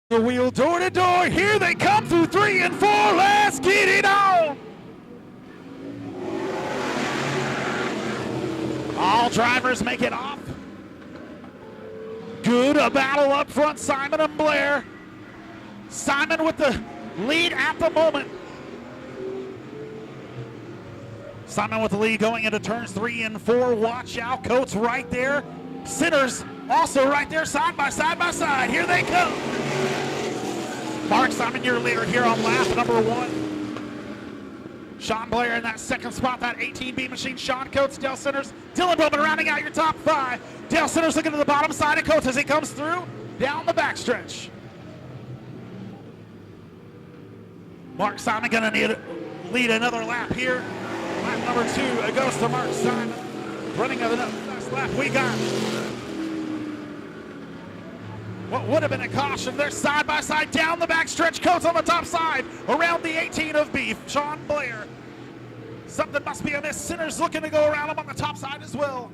The wheel door to door, here they come through 3 and 4, let's get it on! All drivers make it off. Good, a battle up front, Simon and Blair. Simon with the lead at the moment. Simon with the lead going into turns 3 and 4, watch out, Coates right there. Sinners also right there, side by side, here they come. Mark Simon, your leader here on lap number 1. Sean Blair in that second spot, that 18B machine. Sean Coates, Dale Sinners, Dylan Bowman rounding out your top 5. Dale Sinners looking to the bottom side of Coates as he comes through down the backstretch. Mark Simon gonna need to lead another lap here. Lap number 2, it goes to Mark Simon. Running of the next lap we got. What would have been a caution. They're side by side down the backstretch. Coates on the top side around the 18 of beef. Sean Blair. Something must be amiss. Sinners looking to go around him on the top side as well.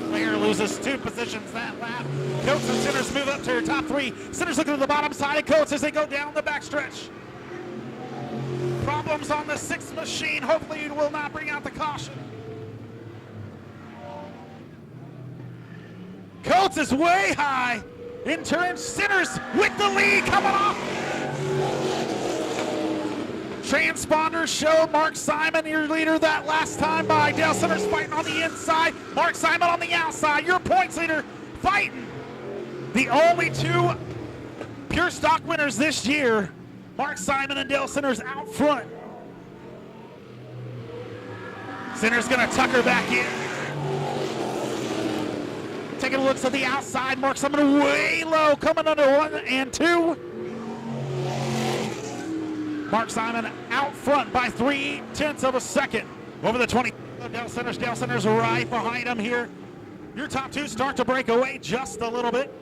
Blair loses 2 positions that lap. Coates and Sinners move up to your top 3. Sinners looking to the bottom side of Coates as they go down the backstretch. Problems on the 6th machine. Hopefully it will not bring out the caution. Coates is way high. In turn, Sinners with the lead coming off. Transponders show Mark Simon, your leader that last time by. Dale Sinners fighting on the inside. Mark Simon on the outside. Your points leader fighting. The only 2 pure stock winners this year. Mark Simon and Dale Sinners out front. Sinners gonna tuck her back in. Taking a look to the outside, Mark Simon way low, coming under 1 and 2. Mark Simon out front by 0.3 of a second. Over the 20 of Dale Sinners right behind him here. Your top 2 start to break away just a little bit.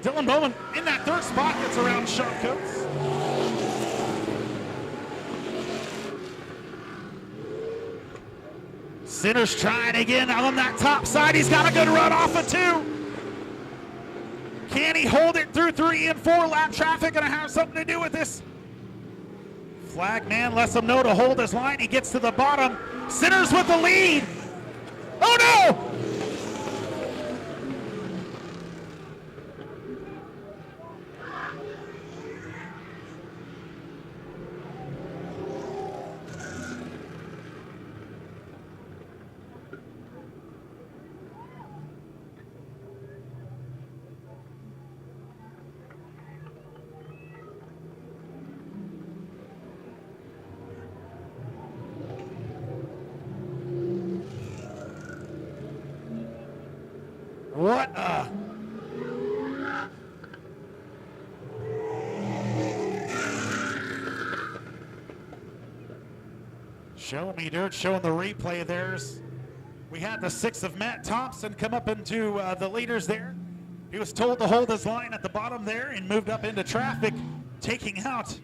Dylan Bowman in that 3rd spot gets around Sean Coates. Sinners trying again on that top side. He's got a good run off of 2. Can he hold it through 3 and 4? Lap traffic gonna have something to do with this. Flag man lets him know to hold his line. He gets to the bottom. Sinners with the lead. Oh no! What a... Show me, Dirt, showing the replay of theirs. We had the 6 of Matt Thompson come up into the leaders there. He was told to hold his line at the bottom there and moved up into traffic, taking out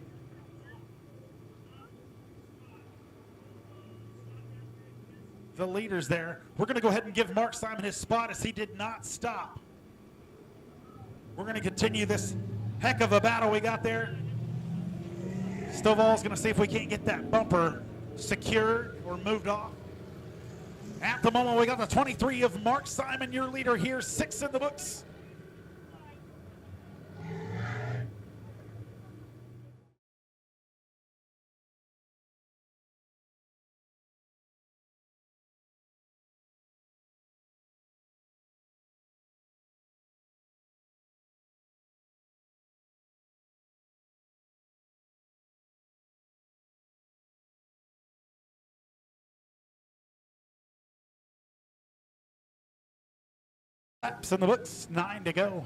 the leaders there. We're going to go ahead and give Mark Simon his spot as he did not stop. We're going to continue this heck of a battle we got there. Stovall's going to see if we can't get that bumper secured or moved off. At the moment, we got the 23 of Mark Simon, your leader here, 6 in the books. Laps in the books, 9 to go.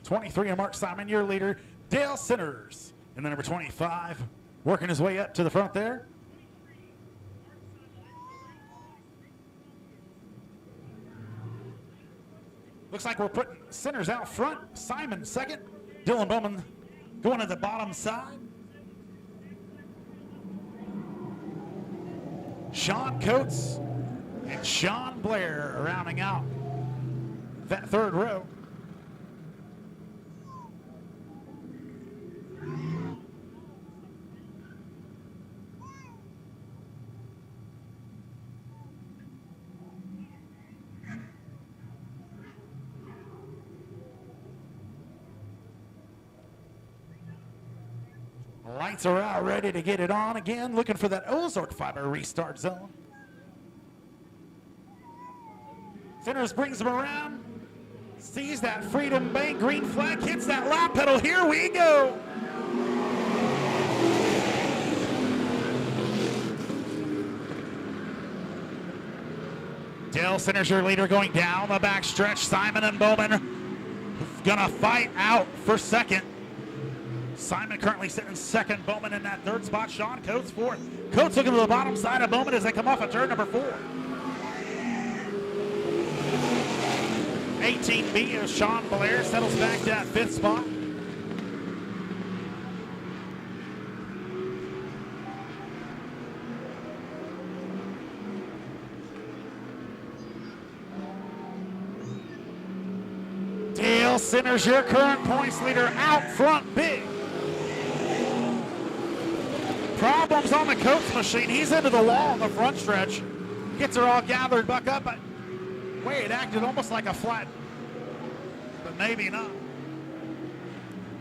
23 of Mark Simon, your leader, Dale Sinners. And then number 25, working his way up to the front there. Looks like we're putting Sinners out front. Simon second. Dylan Bowman going to the bottom side. Sean Coates And Sean Blair rounding out that third row. Lights are out, ready to get it on again, looking for that Ozark Fiber restart zone. Sinners brings him around, sees that Freedom Bank green flag, hits that lap pedal. Here we go. Dale Sinners, your leader, going down the backstretch. Simon and Bowman gonna fight out for second. Simon currently sitting second, Bowman in that third spot. Sean Coates fourth. Coates looking to the bottom side of Bowman as they come off of turn number 4. 18B of Sean Blair settles back to that 5th spot. Dale Sinners, your current points leader, out front big. Problems on the Coates machine. He's into the wall on the front stretch. Gets her all gathered back up, but wait, it acted almost like a flat, but maybe not.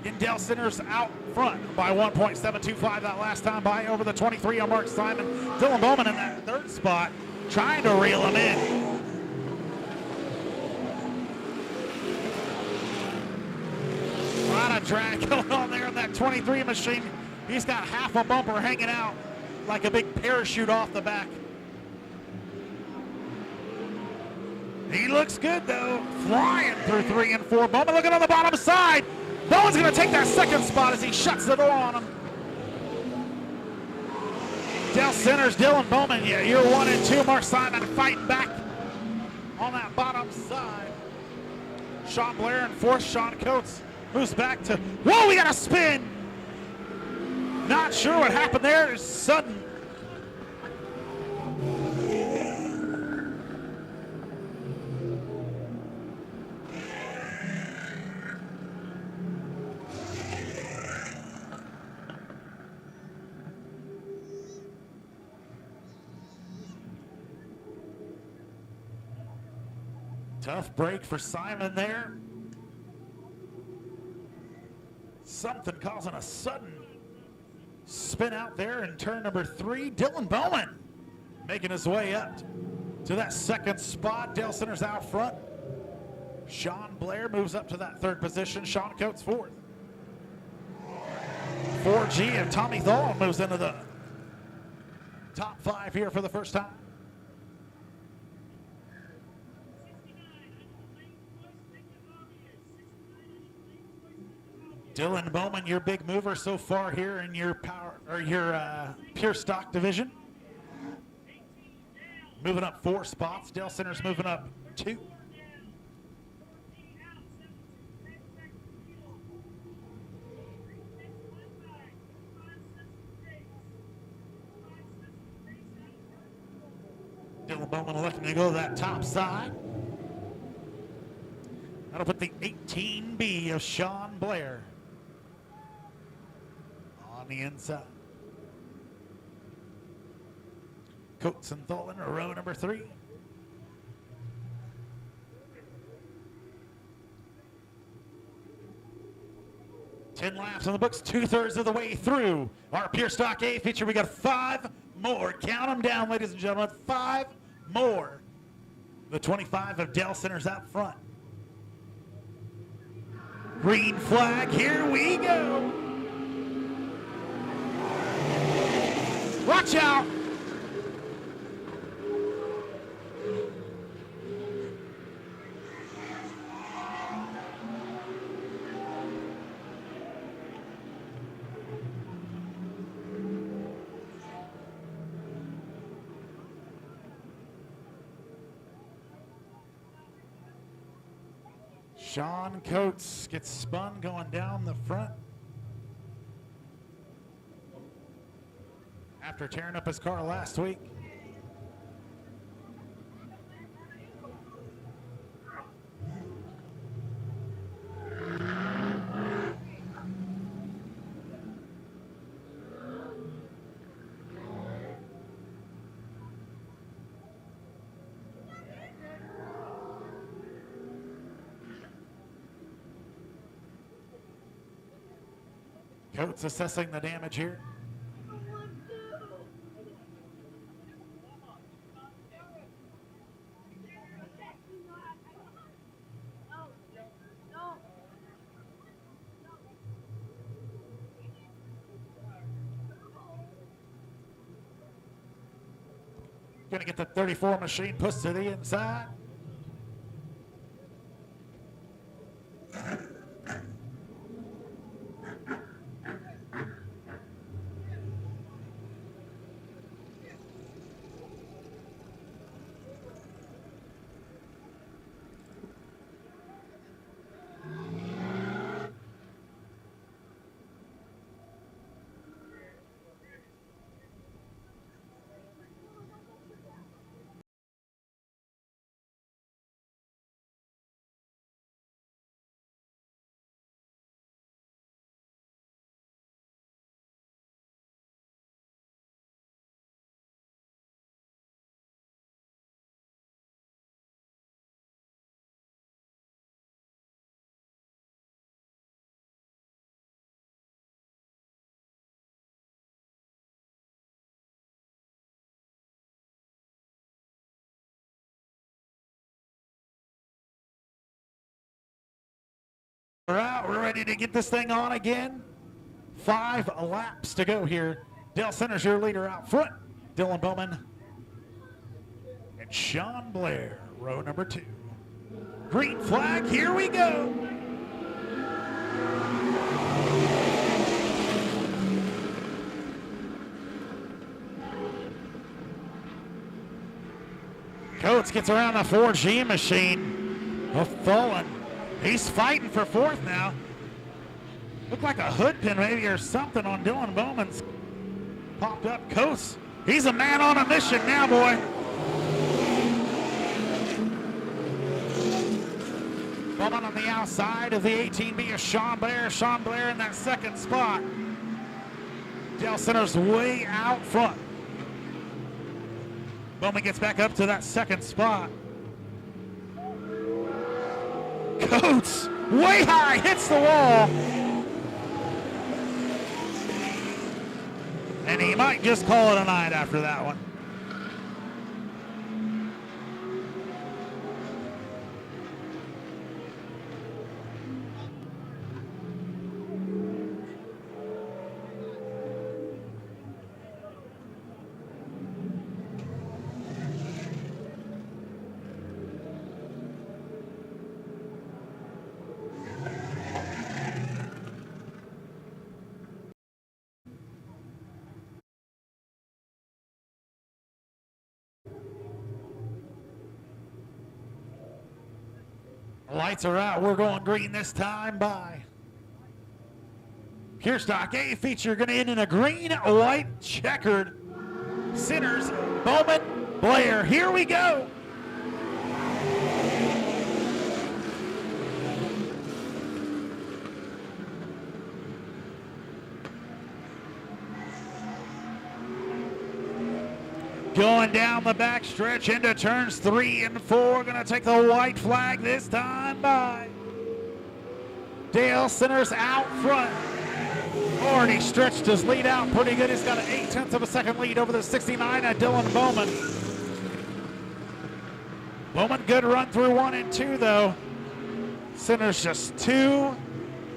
Getting Dale Sinners out front by 1.725 that last time by over the 23 on Mark Simon. Dylan Bowman in that third spot, trying to reel him in. A lot of drag going on there in that 23 machine. He's got half a bumper hanging out like a big parachute off the back. He looks good though, flying through 3 and 4. Bowman looking on the bottom side. Bowman's gonna take that second spot as he shuts the door on him. Dale Sinners, Dylan Bowman, yeah, you're 1 and 2. Mark Simon fighting back on that bottom side. Sean Blair in 4th, Sean Coates moves back to, whoa, we got a spin. Not sure what happened there. It's sudden. Tough break for Simon there. Something causing a sudden spin out there in turn number 3. Dylan Bowman making his way up to that second spot. Dale Sinners out front. Sean Blair moves up to that 3rd position. Sean Coates 4th. 4G and Tommy Thal moves into the top 5 here for the first time. Dylan Bowman, your big mover so far here in your power or your pure stock division. Moving up 4 spots. Dale Sinners moving up 2. Dylan Bowman looking to go to that top side. That'll put the 18B of Sean Blair on the inside. Coates and Tholen are row number 3. Ten laps on the books, 2/3 of the way through our Pure Stock A feature. We got 5 more. Count them down, ladies and gentlemen. 5 more. The 25 of Dale Sinners out front. Green flag, here we go. Watch out. Sean Coates gets spun going down the front after tearing up his car last week. Coates assessing the damage here. Gonna get the 34 machine pushed to the inside. We're out. We're ready to get this thing on again. 5 laps to go here. Dale Centers, your leader out front. Dylan Bowman and Sean Blair, row number 2. Green flag, here we go. Coates gets around the 4G machine. Fallen. He's fighting for 4th now. Looked like a hood pin maybe or something on Dylan Bowman's. Popped up. Coates, he's a man on a mission now, boy. Bowman on the outside of the 18B is Sean Blair. Sean Blair in that 2nd spot. Dale Centers way out front. Bowman gets back up to that 2nd spot. Coates, way high, hits the wall. And he might just call it a night after that one. Lights are out. We're going green this time by Pure Stock A feature. Going to end in a green, white, checkered. Centers, Bowman, Blair. Here we go. Going down the back stretch into turns 3 and 4. Going to take the white flag this time by Dale Centers out front. Already stretched his lead out pretty good. He's got an 0.8 of a second lead over the 69 at Dylan Bowman. Bowman, good run through 1 and 2 though. Centers just too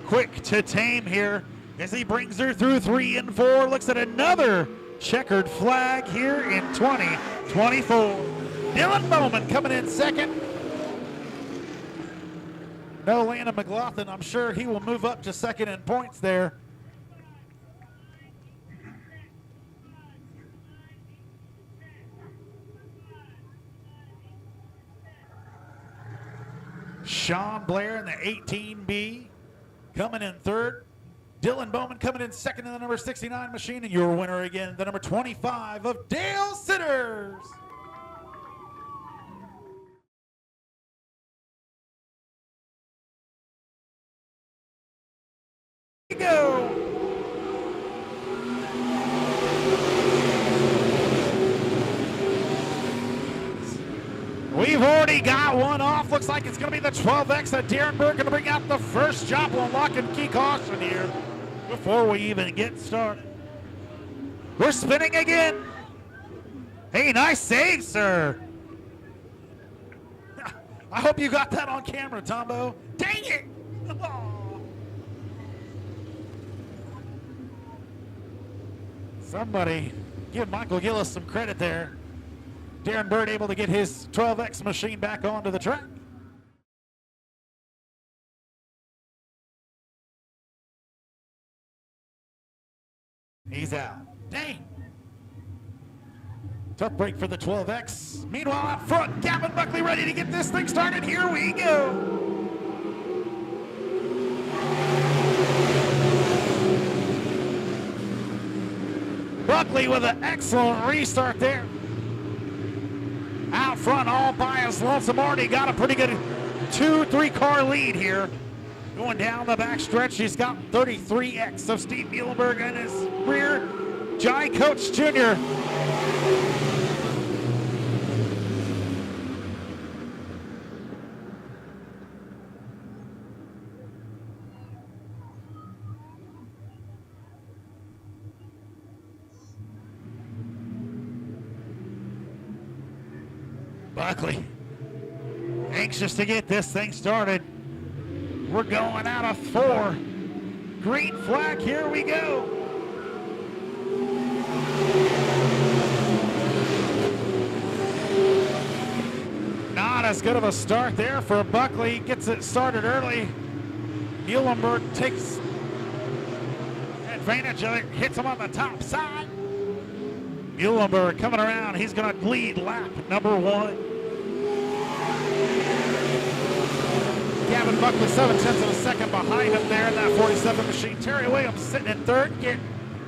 quick to tame here as he brings her through 3 and 4. Looks at another checkered flag here in 2024. Dylan Bowman coming in 2nd. No Landon McLaughlin. I'm sure he will move up to 2nd in points there. Sean Blair in the 18B coming in 3rd. Dylan Bowman coming in 2nd in the number 69 machine, and your winner again, the number 25 of Dale Centers. Here we go. We've already got one off. Looks like it's going to be the 12X that Darren Burke going to bring out the first Joplin lock and key caution here. before we even get started. We're spinning again. Hey, nice save, sir. I hope you got that on camera, Tombo. Dang it. Oh. Somebody give Michael Gillis some credit there. Darren Bird able to get his 12X machine back onto the track. He's out. Dang. Tough break for the 12X. Meanwhile, out front, Gavin Buckley ready to get this thing started. Here we go. Buckley with an excellent restart there. Out front, all by his lonesome. Already got a pretty good 2-3 car lead here. Going down the back stretch, he's got 33X of Steve Muhlenberg in his rear. Johnny Coach Jr. Buckley, anxious to get this thing started. We're going out of 4. Green flag, here we go. Not as good of a start there for Buckley. Gets it started early. Muhlenberg takes advantage of it, hits him on the top side. Muhlenberg coming around. He's going to lead lap number 1. Gavin Buckley 7/10 of a second behind him there in that 47 machine. Terry Williams sitting in 3rd. Get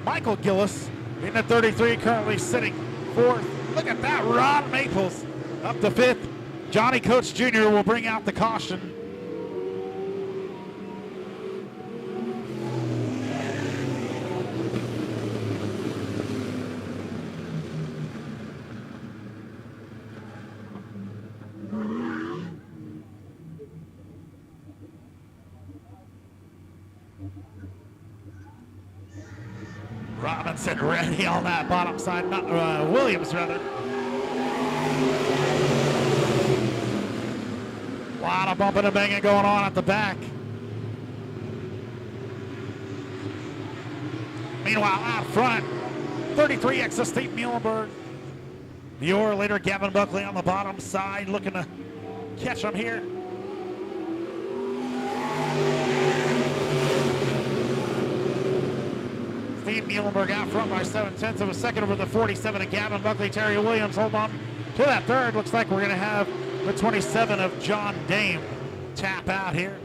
Michael Gillis in the 33, currently sitting 4th. Look at that, Ron Maples up to 5th. Johnny Coach Jr. will bring out the caution. Robinson ready on that bottom side, Williams rather. A lot of bumping and banging going on at the back. Meanwhile, out front, 33X of Steve Muhlenberg. Muir later, Gavin Buckley on the bottom side, looking to catch him here. Steve Muhlenberg out front by 7/10 of a second over the 47 of Gavin Buckley. Terry Williams hold on to that 3rd. Looks like we're going to have the 27 of John Dame tap out here.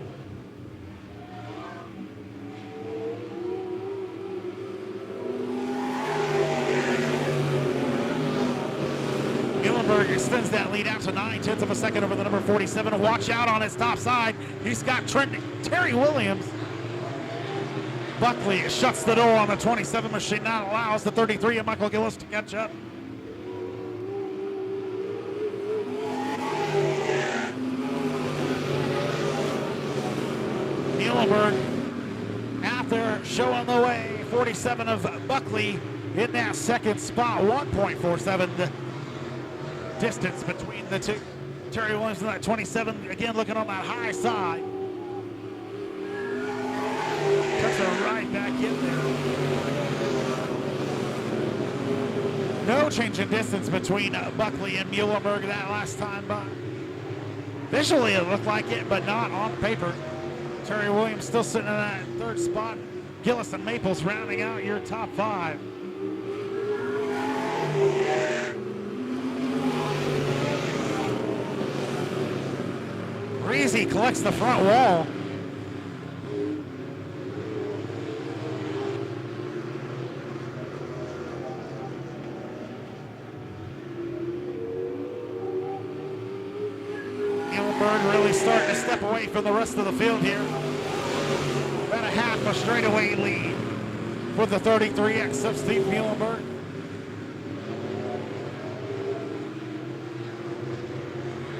Muhlenberg extends that lead out to 9/10 of a second over the number 47. Watch out on his top side. He's got Terry Williams. Buckley shuts the door on the 27 machine. Now allows the 33 of Michael Gillis to catch up. Muhlenberg out there showing the way. 47 of Buckley in that 2nd spot. 1.47 the distance between the two. Terry Williams in that 27, again looking on that high side. Puts her right back in there. No change in distance between Buckley and Muhlenberg that last time, but visually it looked like it, but not on paper. Terry Williams still sitting in that 3rd spot. Gillis and Maples rounding out your top 5. Breezy collects the front wall. Really starting to step away from the rest of the field here. About a half a straightaway lead for the 33X of Steve Muhlenberg.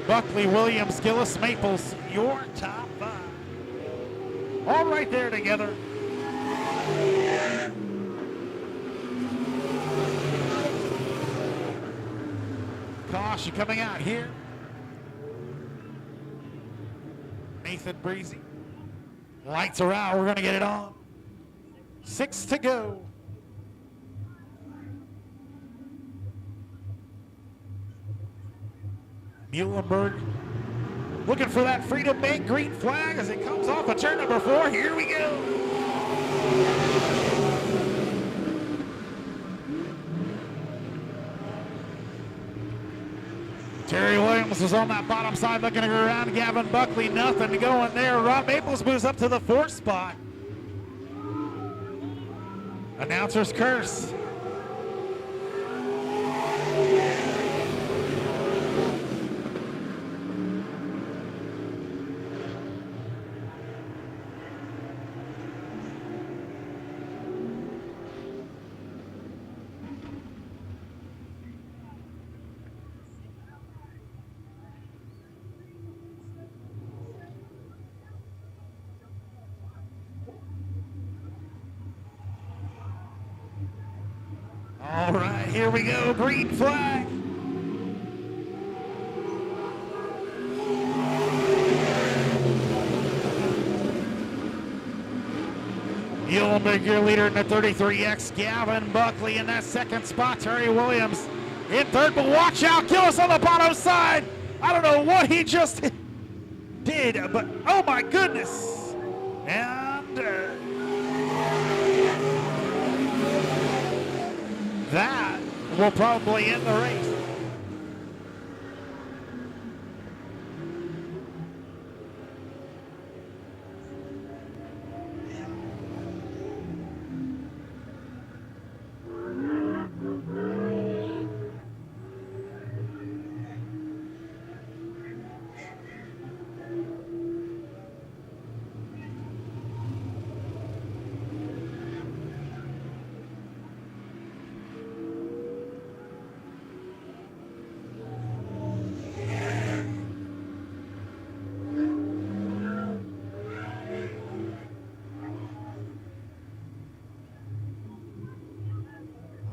Buckley, Williams, Gillis, Maples, your top 5. All right there together. caution coming out here. Nathan Breezy. Lights are out. We're going to get it on. 6 to go. Muhlenberg looking for that Freedom Bank green flag as it comes off of turn number 4. Here we go. Terry Williams was on that bottom side looking around. Gavin Buckley, nothing to go in there. Rob Maples moves up to the 4th spot. Announcer's curse. All right, here we go, green flag. Muhlenberg, your leader in the 33X. Gavin Buckley in that 2nd spot. Terry Williams in 3rd, but watch out, Gillis on the bottom side. I don't know what he just did, but oh my goodness. And that will probably end the race.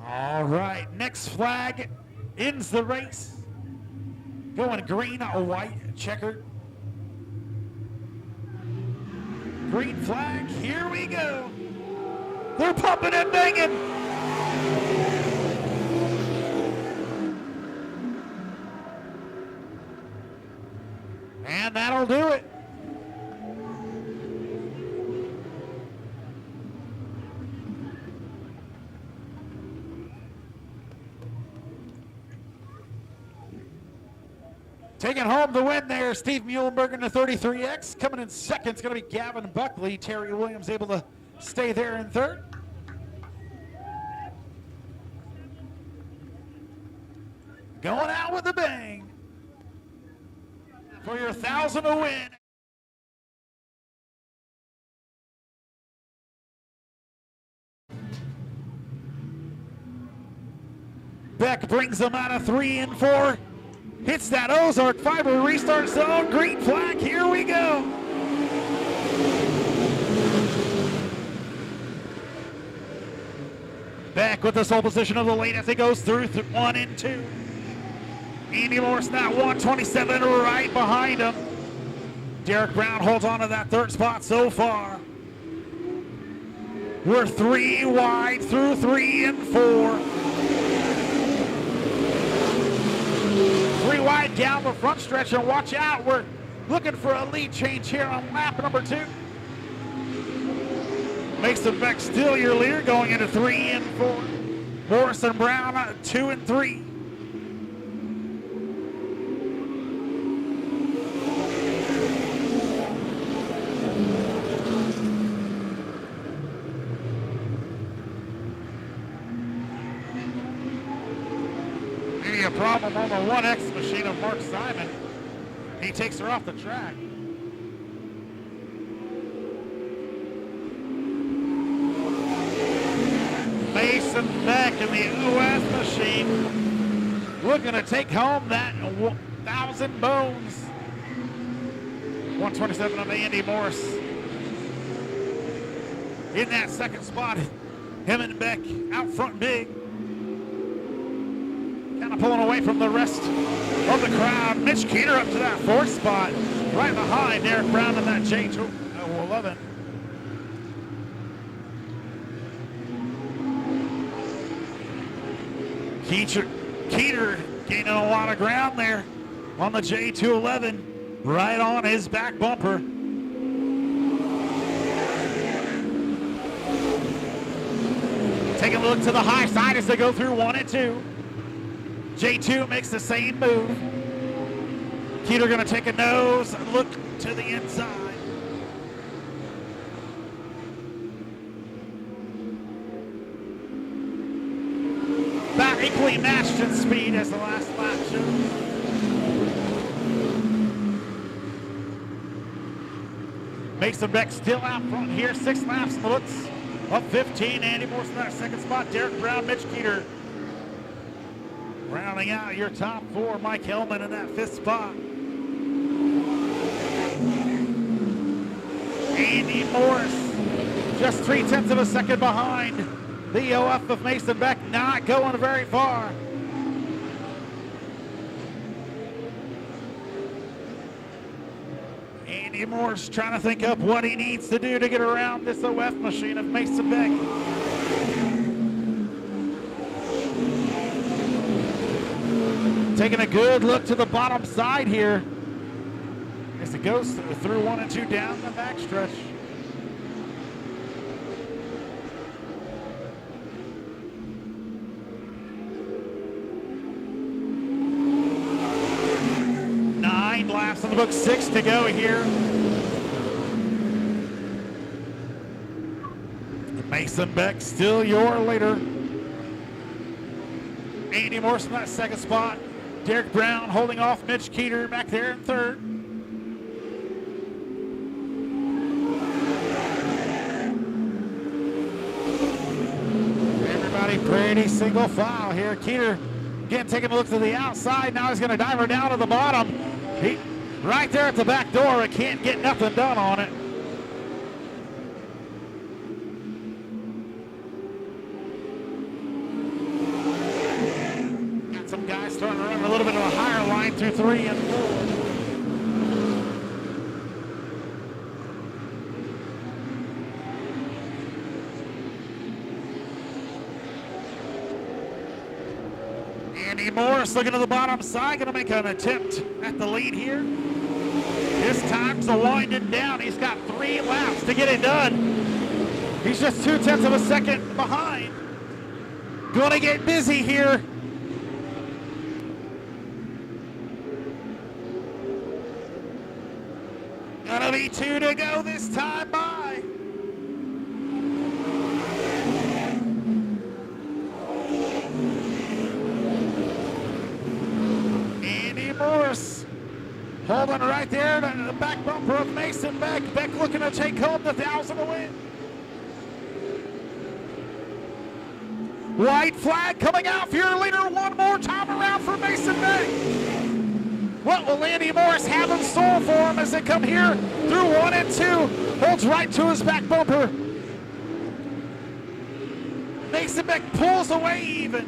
All right, next flag ends the race. Going green or white, checkered. Green flag, here we go. They're pumping and banging. And that'll do it. Taking home the win there, Steve Muhlenberg in the 33X. Coming in 2nd is going to be Gavin Buckley. Terry Williams able to stay there in 3rd. Going out with a bang for your 1,000 to win. Beck brings them out of 3 and 4. Hits that Ozark Fiber restart zone. Green flag, here we go. Beck with the sole position of the lane as it goes through 1 and 2. Andy Morris now 127 right behind him. Derek Brown holds on to that 3rd spot so far. We're 3 wide through 3 and 4. 3 wide down the front stretch, and watch out, we're looking for a lead change here on lap number 2. Mason Beck still your leader going into 3 and 4. Morrison Brown 2 and 3. A problem on the 1X machine of Mark Simon. He takes her off the track. Mason Beck in the US machine looking to take home that 1,000 bones. 127 of Andy Morris in that 2nd spot. Him and Beck out front big. Kind of pulling away from the rest of the crowd. Mitch Keeter up to that 4th spot, right behind Derek Brown in that J211. Keeter gaining a lot of ground there on the J211, right on his back bumper. Take a look to the high side as they go through 1 and 2. J2 makes the same move. Keeter gonna take a nose, look to the inside. About equally matched in speed as the last lap shows. Mason Beck still out front here, 6 laps in the books. Up 15, Andy Morrison in that 2nd spot. Derek Brown, Mitch Keeter. Rounding out your top 4, Mike Hellman in that 5th spot. Andy Morris, just 0.3 of a second behind. The OF of Mason Beck, not going very far. Andy Morris trying to think up what he needs to do to get around this OF machine of Mason Beck. Taking a good look to the bottom side here as it goes through 1 and 2 down the backstretch. Laps in the book, 6 to go here. Mason Beck still your leader. Andy Morrison in that 2nd spot. Derek Brown holding off Mitch Keeter back there in 3rd. Everybody pretty single file here. Keeter again taking a look to the outside. Now he's going to dive her down to the bottom. Right there at the back door, it can't get nothing done on it. Got some guys starting to run a little bit of a higher line through 3 and 4. Andy Morris looking to the bottom side, going to make an attempt at the lead here. This time's a winding down. He's got 3 laps to get it done. He's just 0.2 of a second behind. Going to get busy here. Gonna be 2 to go this time by. Andy Morris holding right there to the back bumper of Mason Beck. Beck looking to take home the 1,000 to win. White flag coming out for your leader one more time around for Mason Beck. What will Andy Morris have in store for him as they come here through 1 and 2? Holds right to his back bumper. Mason Beck pulls away even.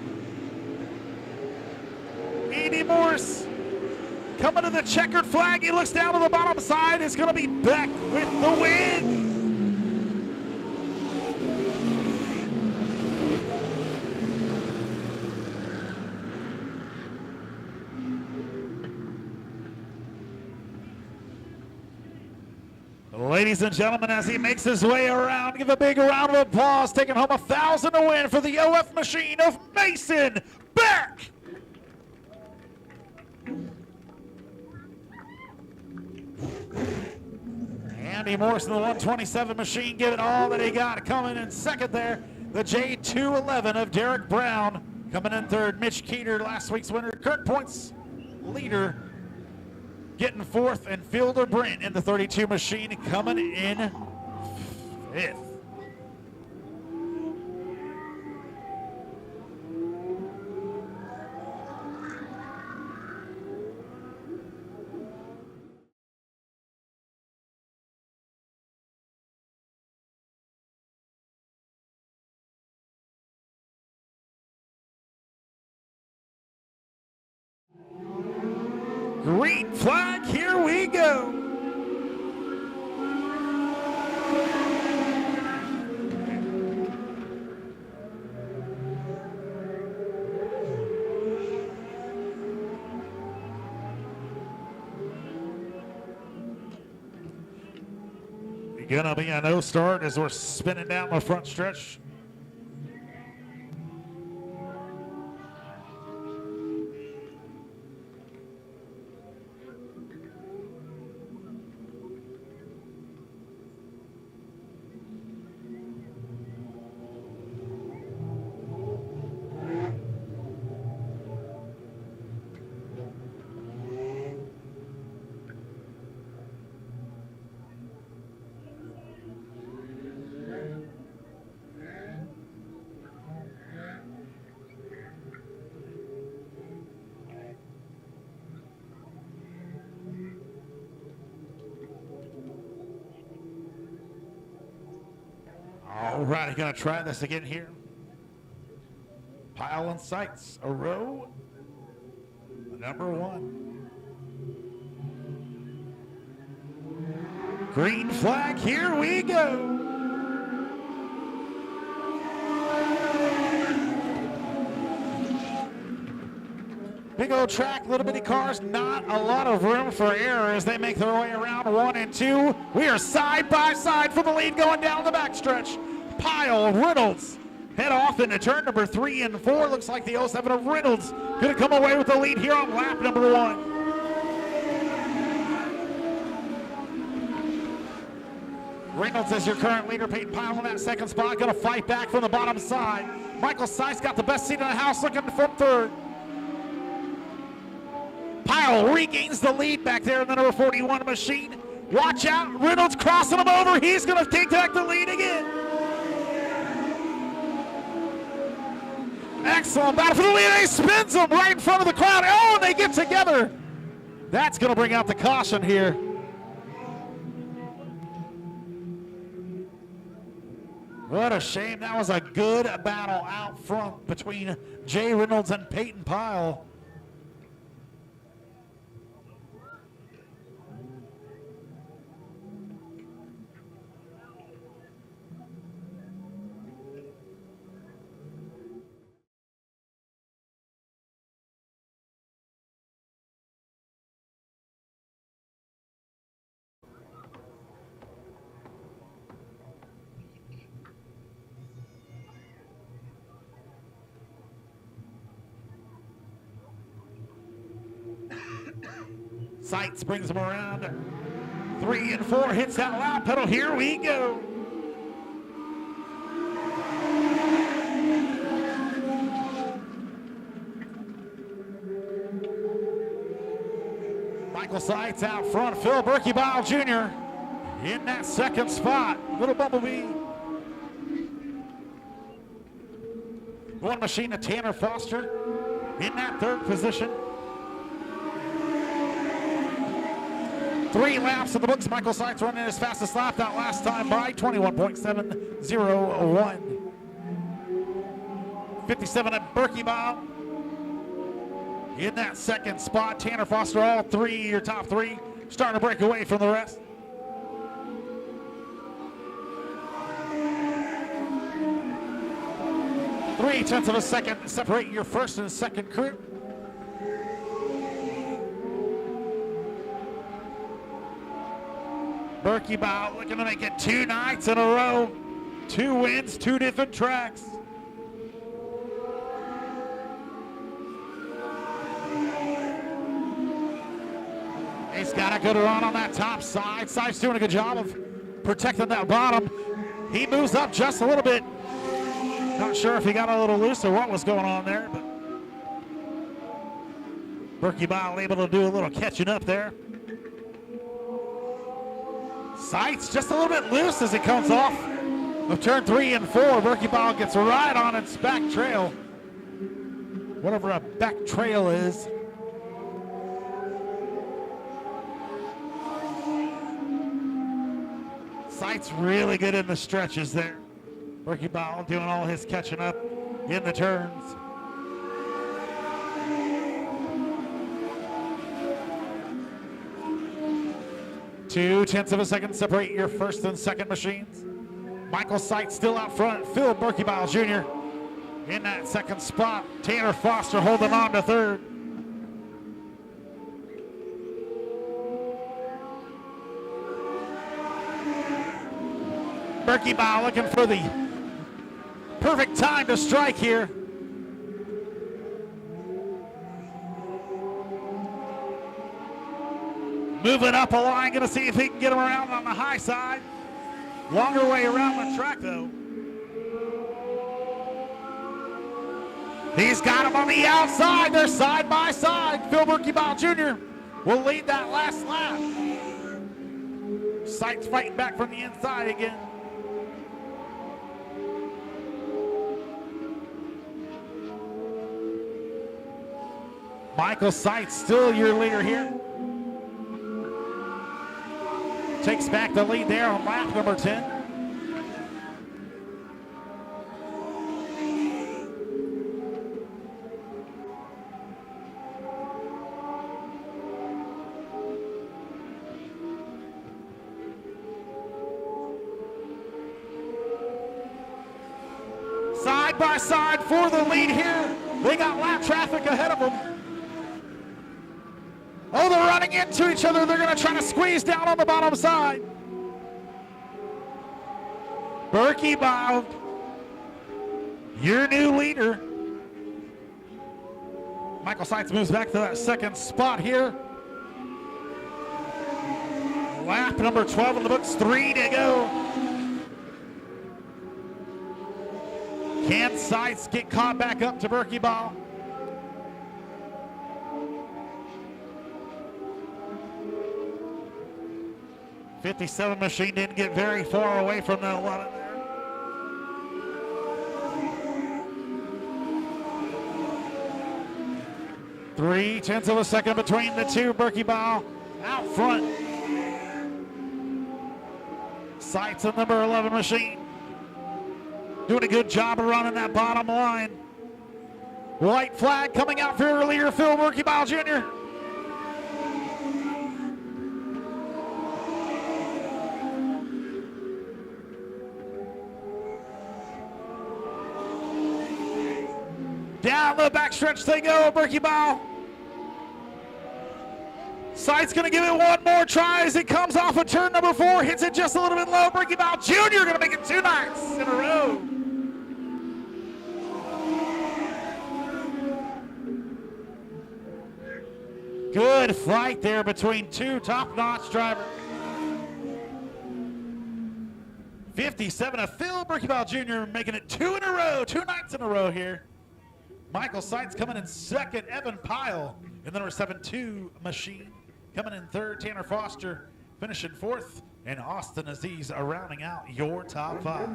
Andy Morris coming to the checkered flag. He looks down to the bottom side. It's going to be Beck with the win. Ladies and gentlemen, as he makes his way around, give a big round of applause, taking home 1,000 to win for the OF machine of Mason Beck. Andy Morrison, the 127 machine, giving all that he got. Coming in second there, the J211 of Derek Brown. Coming in third, Mitch Keeter, last week's winner. Current points leader, getting fourth, and Fielder Brent in the 32 machine coming in fifth. Green flag, here we go. Gonna be a no start as we're spinning down the front stretch. All right, gonna try this again here. Pile and sights, a row, number 1. Green flag, here we go. Big old track, little bitty cars, not a lot of room for error as they make their way around 1 and 2. We are side by side for the lead going down the backstretch. Pile, Reynolds head off into turn number 3 and 4. Looks like the 07 of Reynolds going to come away with the lead here on lap number 1. Reynolds is your current leader. Peyton Pile in that second spot. Going to fight back from the bottom side. Michael Seiss got the best seat in the house, looking from third. Pile regains the lead back there in the number 41 machine. Watch out, Reynolds crossing him over. He's going to take back the lead again. Excellent battle for the lead. He spins him right in front of the crowd. Oh, and they get together. That's going to bring out the caution here. What a shame. That was a good battle out front between Jay Reynolds and Peyton Pile. Sights brings him around. 3 and 4 hits that loud pedal. Here we go. Michael Sights out front. Phil Berkebile Jr. in that second spot. Little Bumblebee. One machine to Tanner Foster in that third position. 3 laps in the books. Michael Sights running his fastest lap that last time by 21.701. 57 at Berkebile in that second spot. Tanner Foster, all 3, your top 3, starting to break away from the rest. .3 of a second separate your first and second crew. Berkebile looking to make it 2 nights in a row. 2 wins, 2 different tracks. He's got a good run on that top side. Side's doing a good job of protecting that bottom. He moves up just a little bit. Not sure if he got a little loose or what was going on there, but Berkebile able to do a little catching up there. Sights just a little bit loose as he comes off of turn 3 and 4. Berkebile gets right on its back trail. Whatever a back trail is. Sights really good in the stretches there. Berkebile doing all his catching up in the turns. 0.2 of a second separate your first and second machines. Michael Seitz still out front. Phil Berkebile Jr. in that second spot. Tanner Foster holding on to third. Berkebile looking for the perfect time to strike here. Moving up a line, gonna see if he can get him around on the high side. Longer way around the track though. He's got him on the outside. They're side by side. Phil Berkebile Jr. will lead that last lap. Seitz fighting back from the inside again. Michael Seitz still your leader here. Takes back the lead there on lap number 10. Side by side for the lead here. They got lap traffic ahead of them. Oh, they're running into each other. They're going to try to squeeze down on the bottom side. Berkebile, your new leader. Michael Seitz moves back to that second spot here. Lap number 12 in the books, 3 to go. Can Seitz get caught back up to Berkebile? '57 machine didn't get very far away from the 11 there. .3 of a second between the two. Berkebile out front. Seitz and number 11 machine doing a good job of running that bottom line. White flag coming out for your leader, Phil Berkebile Jr. Down the backstretch they go, Berkebile. Seitz gonna give it one more try as it comes off of turn number 4, hits it just a little bit low. Berkebile Jr. gonna make it 2 nights in a row. Good fight there between two top-notch drivers. 57 of Phil Berkebile Jr. making it 2 in a row, 2 nights in a row here. Michael Seitz coming in second. Evan Pyle in the number 7-2 machine. Coming in third, Tanner Foster finishing fourth, and Austin Aziz rounding out your top 5.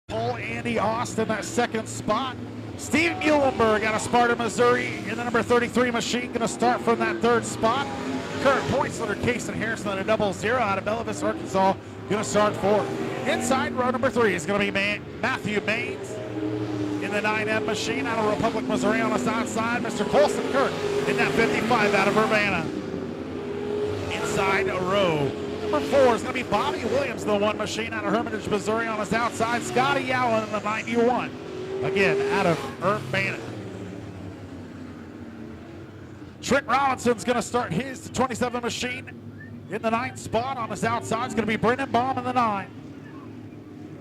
Paul Andy Austin, that second spot. Steve Muhlenberg out of Sparta, Missouri in the number 33 machine, going to start from that third spot. Current points leader Kason Harrison at a 00 out of Bella Vista, Arkansas, going to start fourth. Inside row number 3 is going to be Matthew Baines in the 9M machine out of Republic, Missouri on the south side. Mr. Colson Kirk in that 55 out of Urbana. Inside row number 4 is going to be Bobby Williams, the 1 machine out of Hermitage, Missouri on the south side. Scotty Allen in the 91. Again, out of Urbana. Trent Robinson's going to start his 27 machine in the 9th spot. On his outside is going to be Brendan Baum in the 9.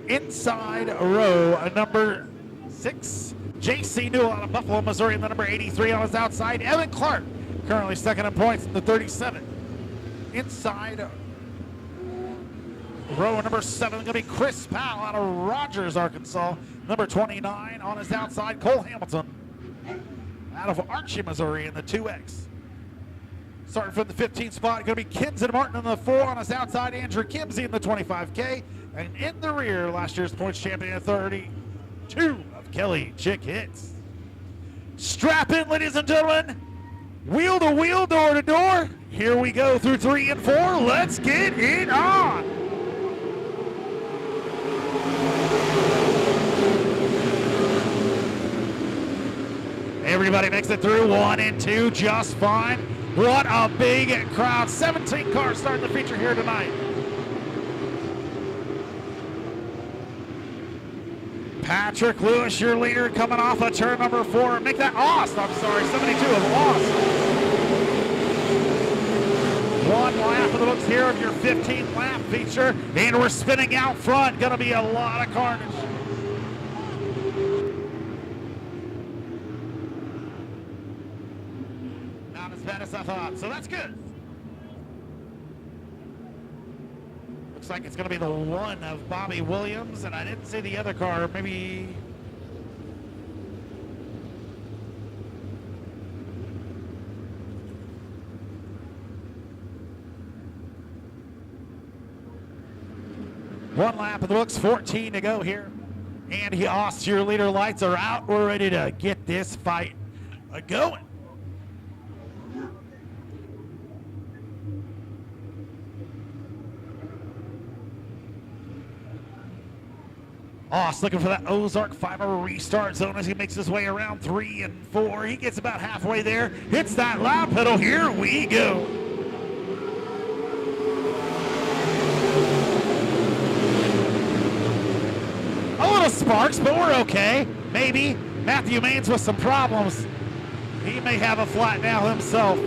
Inside row number 6, J.C. Newell out of Buffalo, Missouri in the number 83 on his outside. Evan Clark currently second in points in the 37. Inside row number 7 is going to be Chris Powell out of Rogers, Arkansas. Number 29 on his outside, Cole Hamilton out of Archie, Missouri in the 2X. Starting from the 15th spot, going to be Kenton Martin in the 4 on his outside, Andrew Kimsey in the 25K. And in the rear, last year's points champion at 32 of Kelly Chick Hits. Strap in, ladies and gentlemen. Wheel to wheel, door to door. Here we go through 3 and 4. Let's get it on. Everybody makes it through 1 and 2 just fine. What a big crowd. 17 cars starting the feature here tonight. Patrick Lewis, your leader, coming off of turn number 4. Make that Ost. I'm sorry, 72 of Ost. 1 lap of the books here of your 15 lap feature. And we're spinning out front. Gonna be a lot of carnage. Not as bad as I thought, so that's good. Looks like it's going to be the 1 of Bobby Williams, and I didn't see the other car. Maybe. One lap of the books, 14 to go here. Andy Ost, your leader, lights are out. We're ready to get this fight going. Ost looking for that Ozark 5-hour restart zone as he makes his way around 3 and 4. He gets about halfway there, hits that loud pedal. Here we go. A little sparks, but we're okay. Maybe. Matthew Maines with some problems. He may have a flat now himself.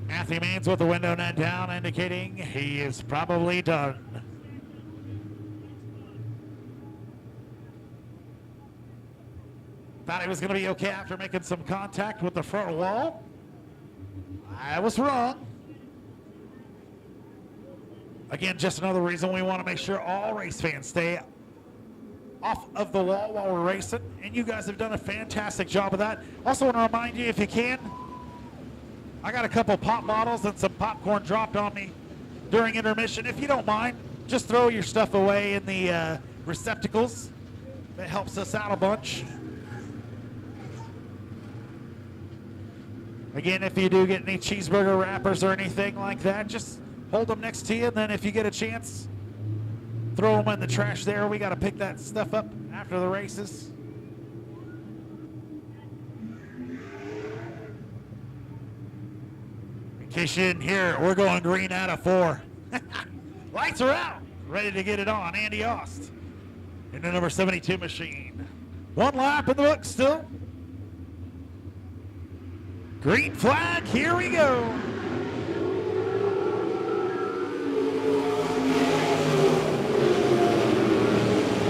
Matthew Maines with the window net down, indicating he is probably done. Thought he was going to be okay after making some contact with the front wall. I was wrong. Again, just another reason we want to make sure all race fans stay off of the wall while we're racing, and you guys have done a fantastic job of that. Also want to remind you, if you can, I got a couple pop bottles and some popcorn dropped on me during intermission. If you don't mind, just throw your stuff away in the receptacles. That helps us out a bunch. Again, if you do get any cheeseburger wrappers or anything like that, just hold them next to you, and then if you get a chance, throw them in the trash there. We got to pick that stuff up after the races. In case you didn't hear it, we're going green out of 4. Lights are out. Ready to get it on. Andy Ost in the number 72 machine. 1 lap in the book still. Green flag, here we go.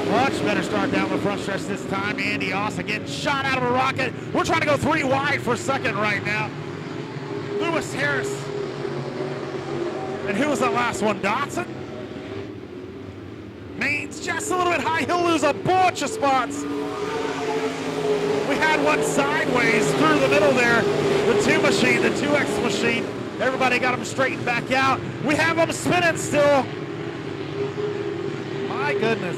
Much better start down the front stretch this time. Andy Ost again shot out of a rocket. We're trying to go 3 wide for second right now. Lewis Harris. And who was that last one? Dotson? Maines just a little bit high. He'll lose a bunch of spots. We had one sideways through the middle there. The 2 machine, the 2X machine. Everybody got them straightened back out. We have them spinning still. My goodness.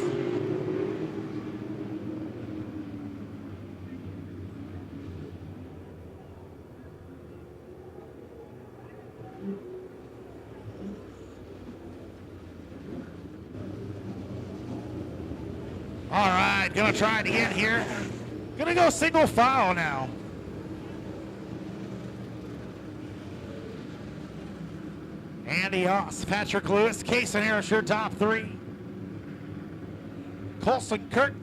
All right, gonna try it again here. Gonna go single file now. Andy Ost, Patrick Lewis, Cason Harris, your top 3. Colson Kirk.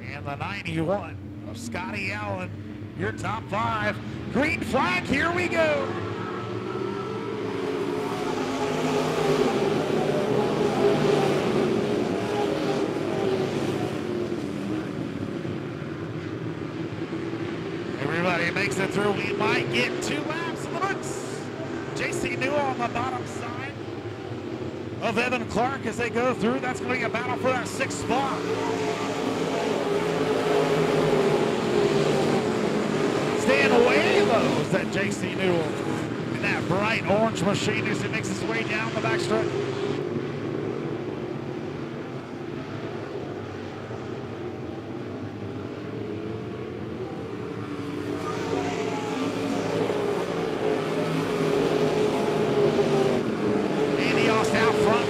And the 91 of Scotty Allen. Your top 5. Green flag, here we go. Everybody makes it through. We might get 2 laps in the books. JC Newell on the bottom side. of Evan Clark as they go through. That's going to be a battle for that 6th spot. Staying way low is that JC Newell in that bright orange machine as he makes his way down the backstretch.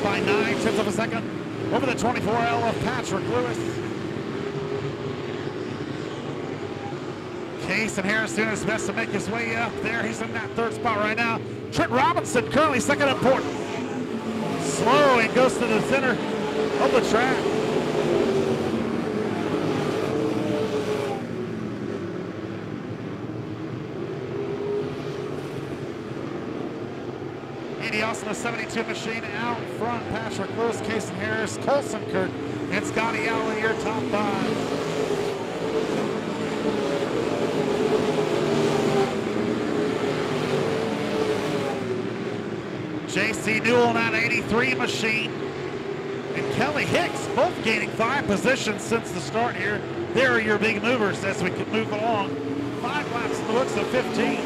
By 9/10 of a second over the 24L of Patrick Lewis. Cason Harris doing his best to make his way up there. He's in that 3rd spot right now. Trent Robinson currently 2nd in port. Slow and goes to the center of the track. Andy Austin, a 72 machine out front. Patrick Lewis, Cason Harris, Colson Kirk, and Scotty Allen here, top 5. JC Newell in that 83 machine. And Kelly Hicks both gaining 5 positions since the start here. There are your big movers as we can move along. 5 laps in the looks of 15.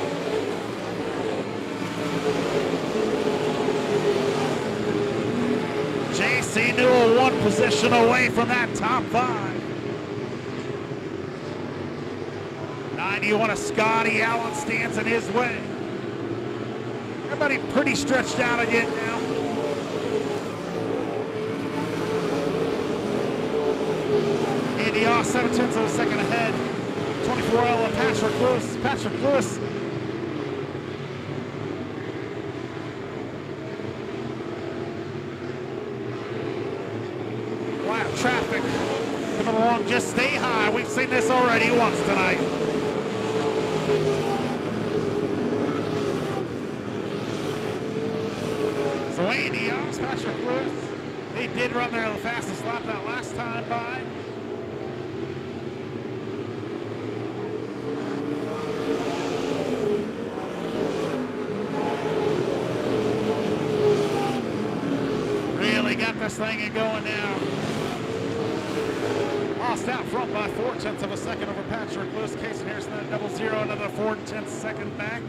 JC Newell 1 position away from that top 5. 91 of Scotty Allen stands in his way. Everybody pretty stretched out again now. Andy Oss 7/10 of a second ahead. 24L of Patrick Lewis. Patrick Lewis. Traffic coming along, just stay high. We've seen this already once tonight. So Andy Oss, Patrick Lewis, they did run their fastest lap that last time by. Really got this thing going now. Lost out front by 4/10 of a second over Patrick Lewis. Cason Harris, then 0-0, another 4/10 second back.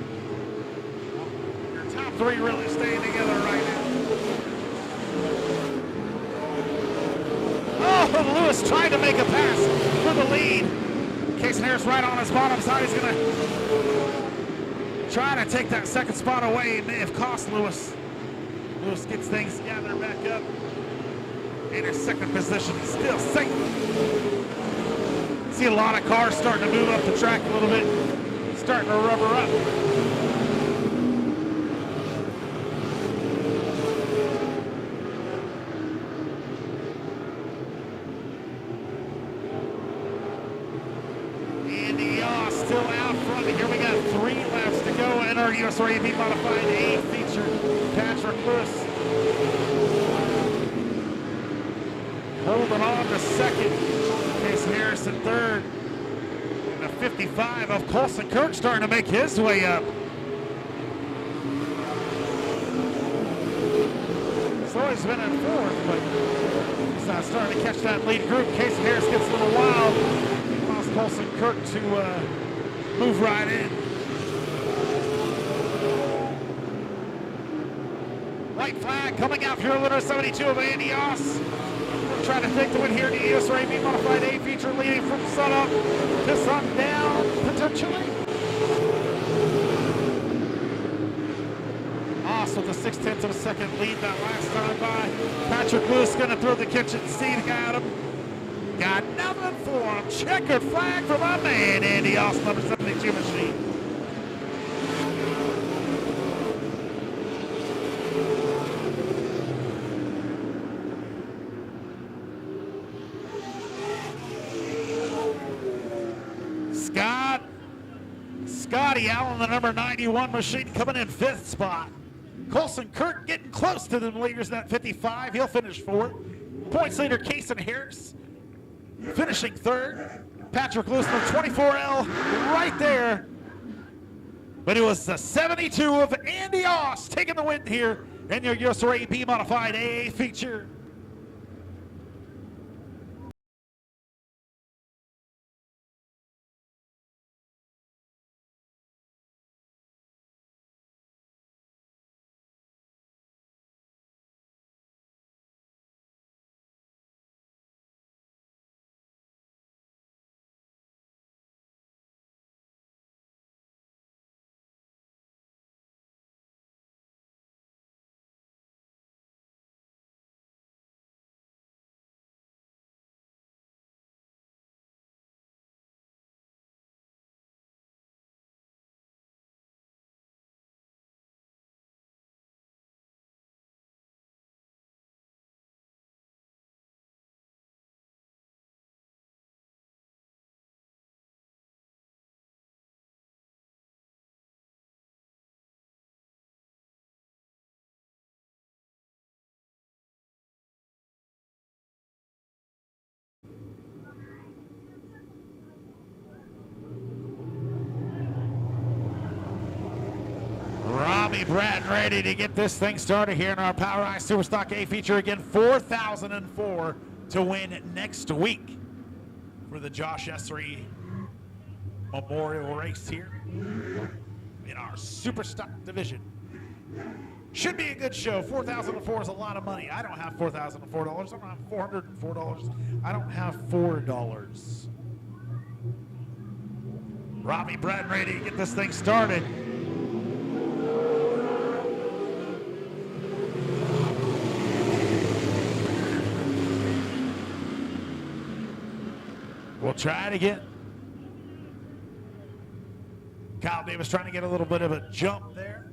Your top 3 really staying together right now. Oh, Lewis tried to make a pass for the lead. Cason Harris right on his bottom side. He's going to try to take that 2nd spot away. It may have cost Lewis. Lewis gets things gathered back up. In his 2nd position, still safe. See a lot of cars starting to move up the track a little bit, starting to rubber up. Andy Oss still out front. Here we got 3 laps to go in our USRA modified A feature. Patrick Lewis holding on to 2nd. Cason Harris in 3rd. And the 55 of Colson Kirk starting to make his way up. He's always been in 4th, but he's not starting to catch that lead group. Cason Harris gets a little wild. Allows Colson Kirk to move right in. White flag coming out here, winner 72 of Andy Oss. Trying to take the win here in the USRA modified A feature, leading from sunup to sundown, potentially. Oss with a 6/10 of a second lead that last time by. Patrick Lewis going to throw the kitchen sink at him. Got nothing for him. Checkered flag for my man, Andy Oss, number 72 machine. Scotty Allen, the number 91 machine, coming in 5th spot. Colson Kirk getting close to the leaders in that 55. He'll finish 4th. Points leader Cason Harris finishing 3rd. Patrick Lewis, the 24L, right there. But it was the 72 of Andy Oss taking the win here in your USRA AP Modified AA feature. Brad ready to get this thing started here in our POWRi Superstock A feature. Again, 4,004 to win next week for the Josh Essery Memorial Race here in our Superstock division. Should be a good show. 4,004 is a lot of money. I don't have $4,004. I don't have $404. I don't have $4. Robbie Brad ready to get this thing started. We'll try it again. Kyle Davis trying to get a little bit of a jump there.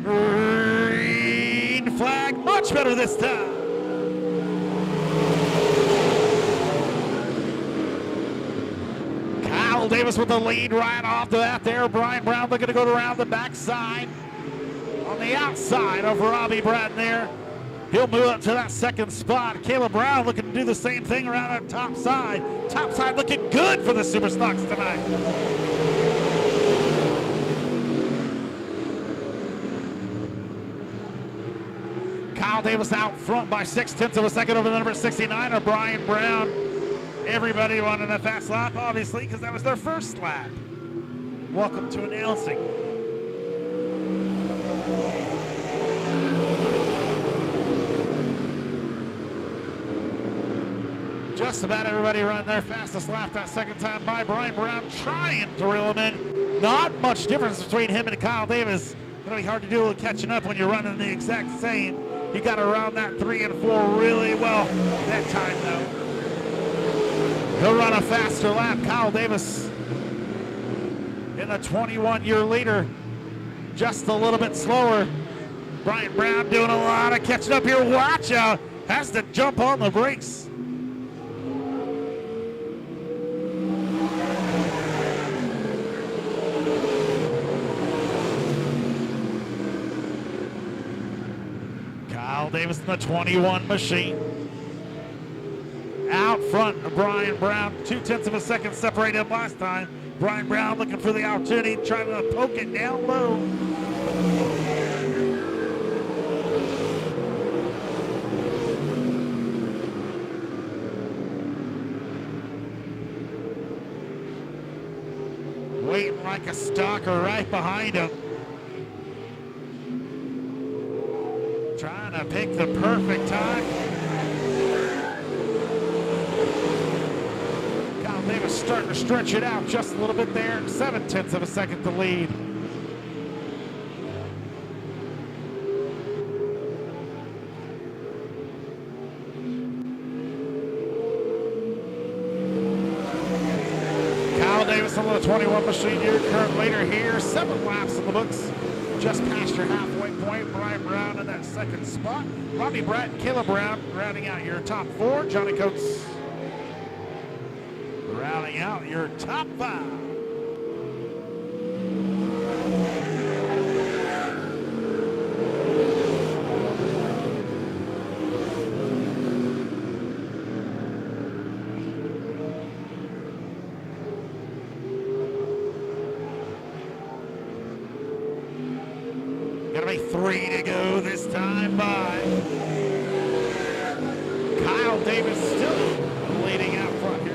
Green flag, much better this time. Davis with the lead right off the bat there. Brian Brown looking to go around the backside. On the outside of Robbie Brad there. He'll move up to that second spot. Caleb Brown looking to do the same thing around that top side. Top side looking good for the Superstocks tonight. Kyle Davis out front by 0.6 of a second over the number 69 of Brian Brown. Everybody wanted a fast lap, obviously, because that was their first lap. Welcome to announcing. Just about everybody running their fastest lap that second time by. Brian Brown trying to reel him in. Not much difference between him and Kyle Davis. It'll be hard to do a little catching up when you're running the exact same. You got to round that 3 and 4 really well that time, though. He'll run a faster lap. Kyle Davis in the 21-year leader, just a little bit slower. Brian Brown doing a lot of catching up here. Watch out, has to jump on the brakes. Kyle Davis in the 21 machine. Out front of Brian Brown, 0.2 of a second separated him last time. Brian Brown looking for the opportunity, trying to poke it down low. Waiting like a stalker right behind him. Trying to pick the perfect time. Davis starting to stretch it out just a little bit there. 0.7 of a second to lead. Kyle Davis on the 21 machine, your current leader here. 7 laps in the books. Just past your halfway point. Brian Brown in that second spot. Robbie Brad and Caleb Brown rounding out your top 4. Johnny Coates rounding out your top 5. Gonna be 3 to go this time by. Kyle Davis still leading out front here.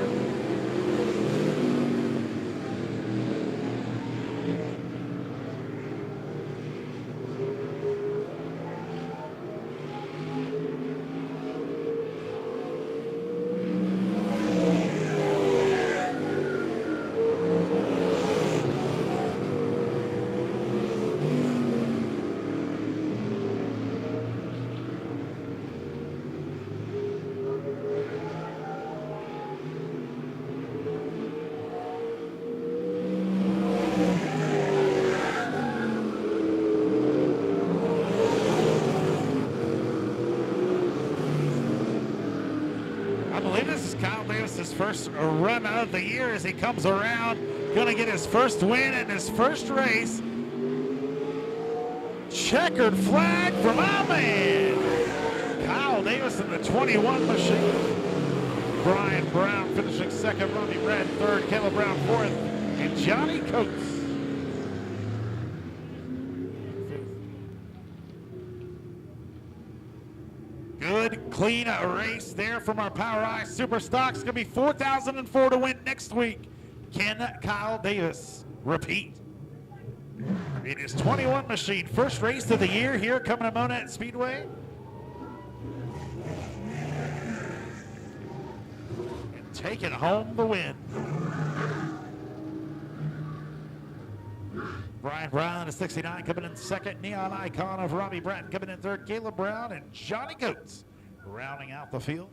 First run of the year as he comes around, gonna get his first win in his first race. Checkered flag from our man Kyle Davis in the 21 machine. Brian Brown finishing second, Robbie Brett third, Caleb Brown fourth, and Johnny Coates. Good, clean race there from our Power Eye Super Stocks. Going to be 4,004 to win next week. Can Kyle Davis repeat? It is 21 machine. First race of the year here coming to Monett Speedway. And taking home the win. Brian Brown is 69, coming in second. Neon Icon of Robbie Bratton coming in third. Caleb Brown and Johnny Coates rounding out the field.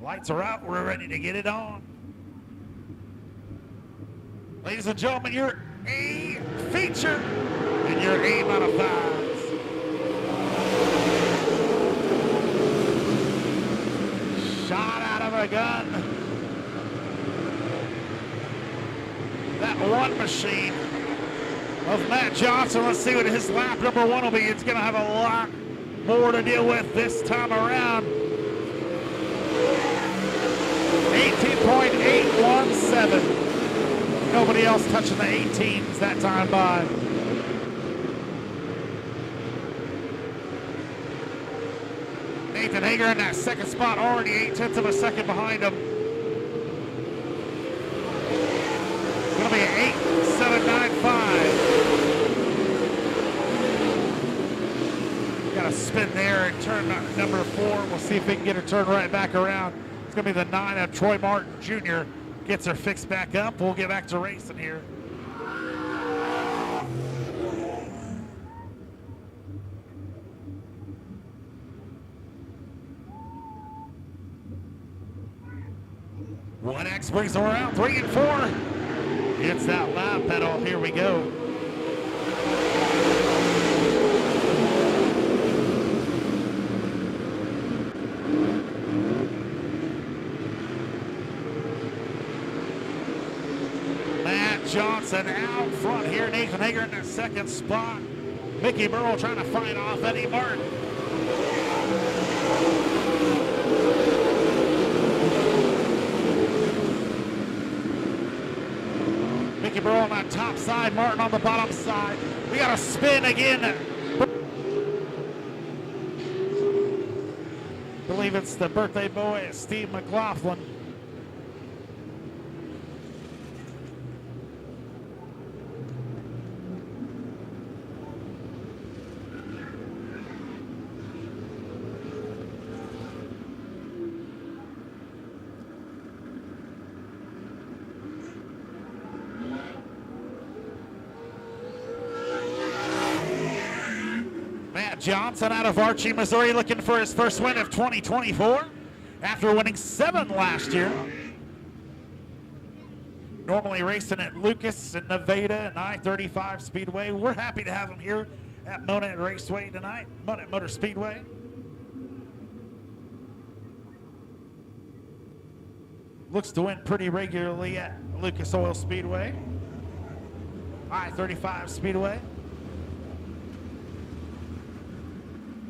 Lights are out, we're ready to get it on. Ladies and gentlemen, your A feature and your A modifieds. Shot out of a gun. That one machine of Matt Johnson. Let's see what his lap number one will be. It's gonna have a lot more to deal with this time around. 18.817. Nobody else touching the 18s that time by. Nathan Hager in that second spot, already 0.8 of a second behind him. Gonna be 8.795. Got a spin there and turn number 4. We'll see if we can get her turned right back around. It's going to be the 9 of Troy Martin Jr. Gets her fixed back up. We'll get back to racing here. One X brings her around 3 and 4. Hits that lap pedal. Here we go. Johnson out front here. Nathan Hager in the second spot. Mickey Burrow trying to fight off Eddie Martin. Mickey Burrow on that top side, Martin on the bottom side. We got a spin again. I believe it's the birthday boy, Steve McLaughlin. Johnson out of Archie, Missouri, looking for his first win of 2024 after winning 7 last year. Normally racing at Lucas and Nevada and I-35 Speedway. We're happy to have him here at Monett Raceway tonight, Monett Motor Speedway. Looks to win pretty regularly at Lucas Oil Speedway, I-35 Speedway.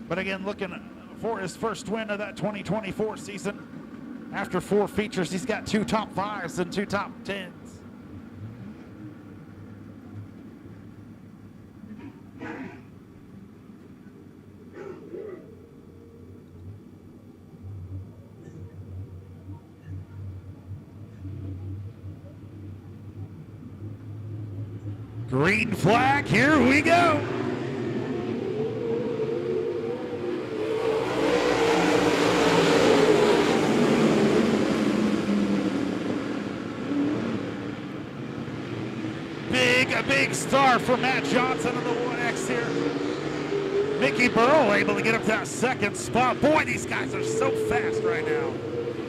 But again, looking for his first win of that 2024 season. After 4 features, he's got 2 top 5s and 2 top 10s. Green flag, here we go. A big start for Matt Johnson in the 1X here. Mickey Burrow able to get up to that 2nd spot. Boy, these guys are so fast right now.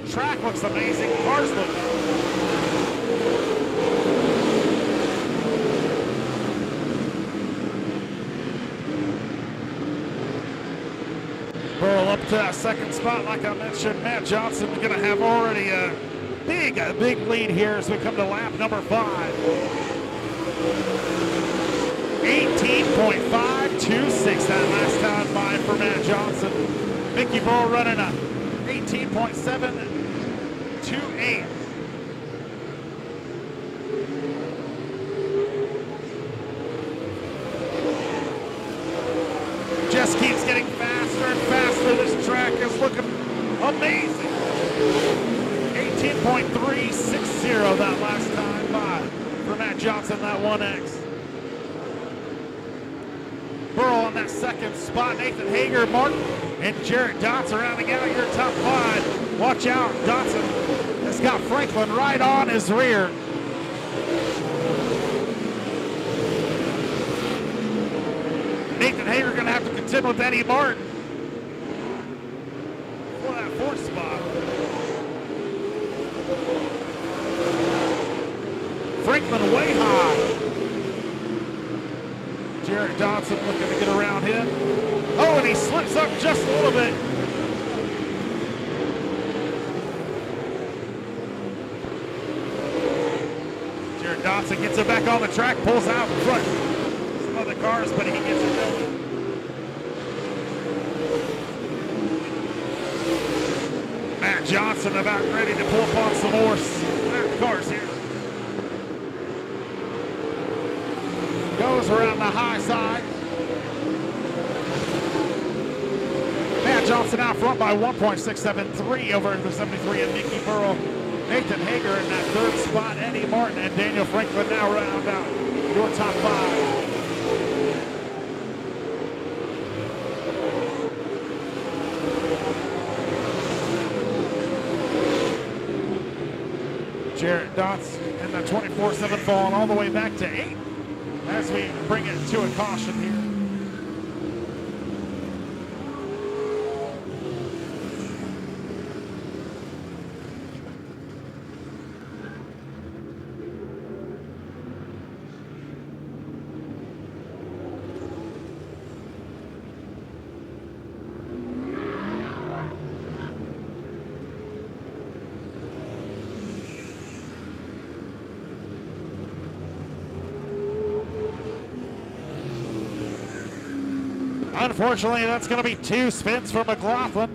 Track looks amazing. Cars look Burrow up to that 2nd spot. Like I mentioned, Matt Johnson going to have already a big lead here as we come to lap number 5. 18.526 that last time by for Matt Johnson. Mickey Burrow running a 18.728. Just keeps getting faster and faster. This track is looking amazing. 18.360 that last time by for Matt Johnson, that 1X. Burrow on that 2nd spot. Nathan Hager, Martin, and Jarrett Dotson rounding out your top 5. Watch out, Dotson has got Franklin right on his rear. Nathan Hager going to have to contend with Eddie Martin for that 4th spot. Franklin way high. Jarrett Dotson looking to get around him. Oh, and he slips up just a little bit. Jarrett Dotson gets it back on the track, pulls out in front. Some other cars, but he gets it going. Matt Johnson about ready to pull up on some more cars here. Goes around the high side. Matt Johnson out front by 1.673 over the 73 of Mickey Burrow. Nathan Hager in that 3rd spot. Eddie Martin and Daniel Franklin now round out your top 5. Jarrett Dotson in the 24/7 falling all the way back to 8. As we bring it to a caution here. Unfortunately, that's going to be 2 spins for McLaughlin.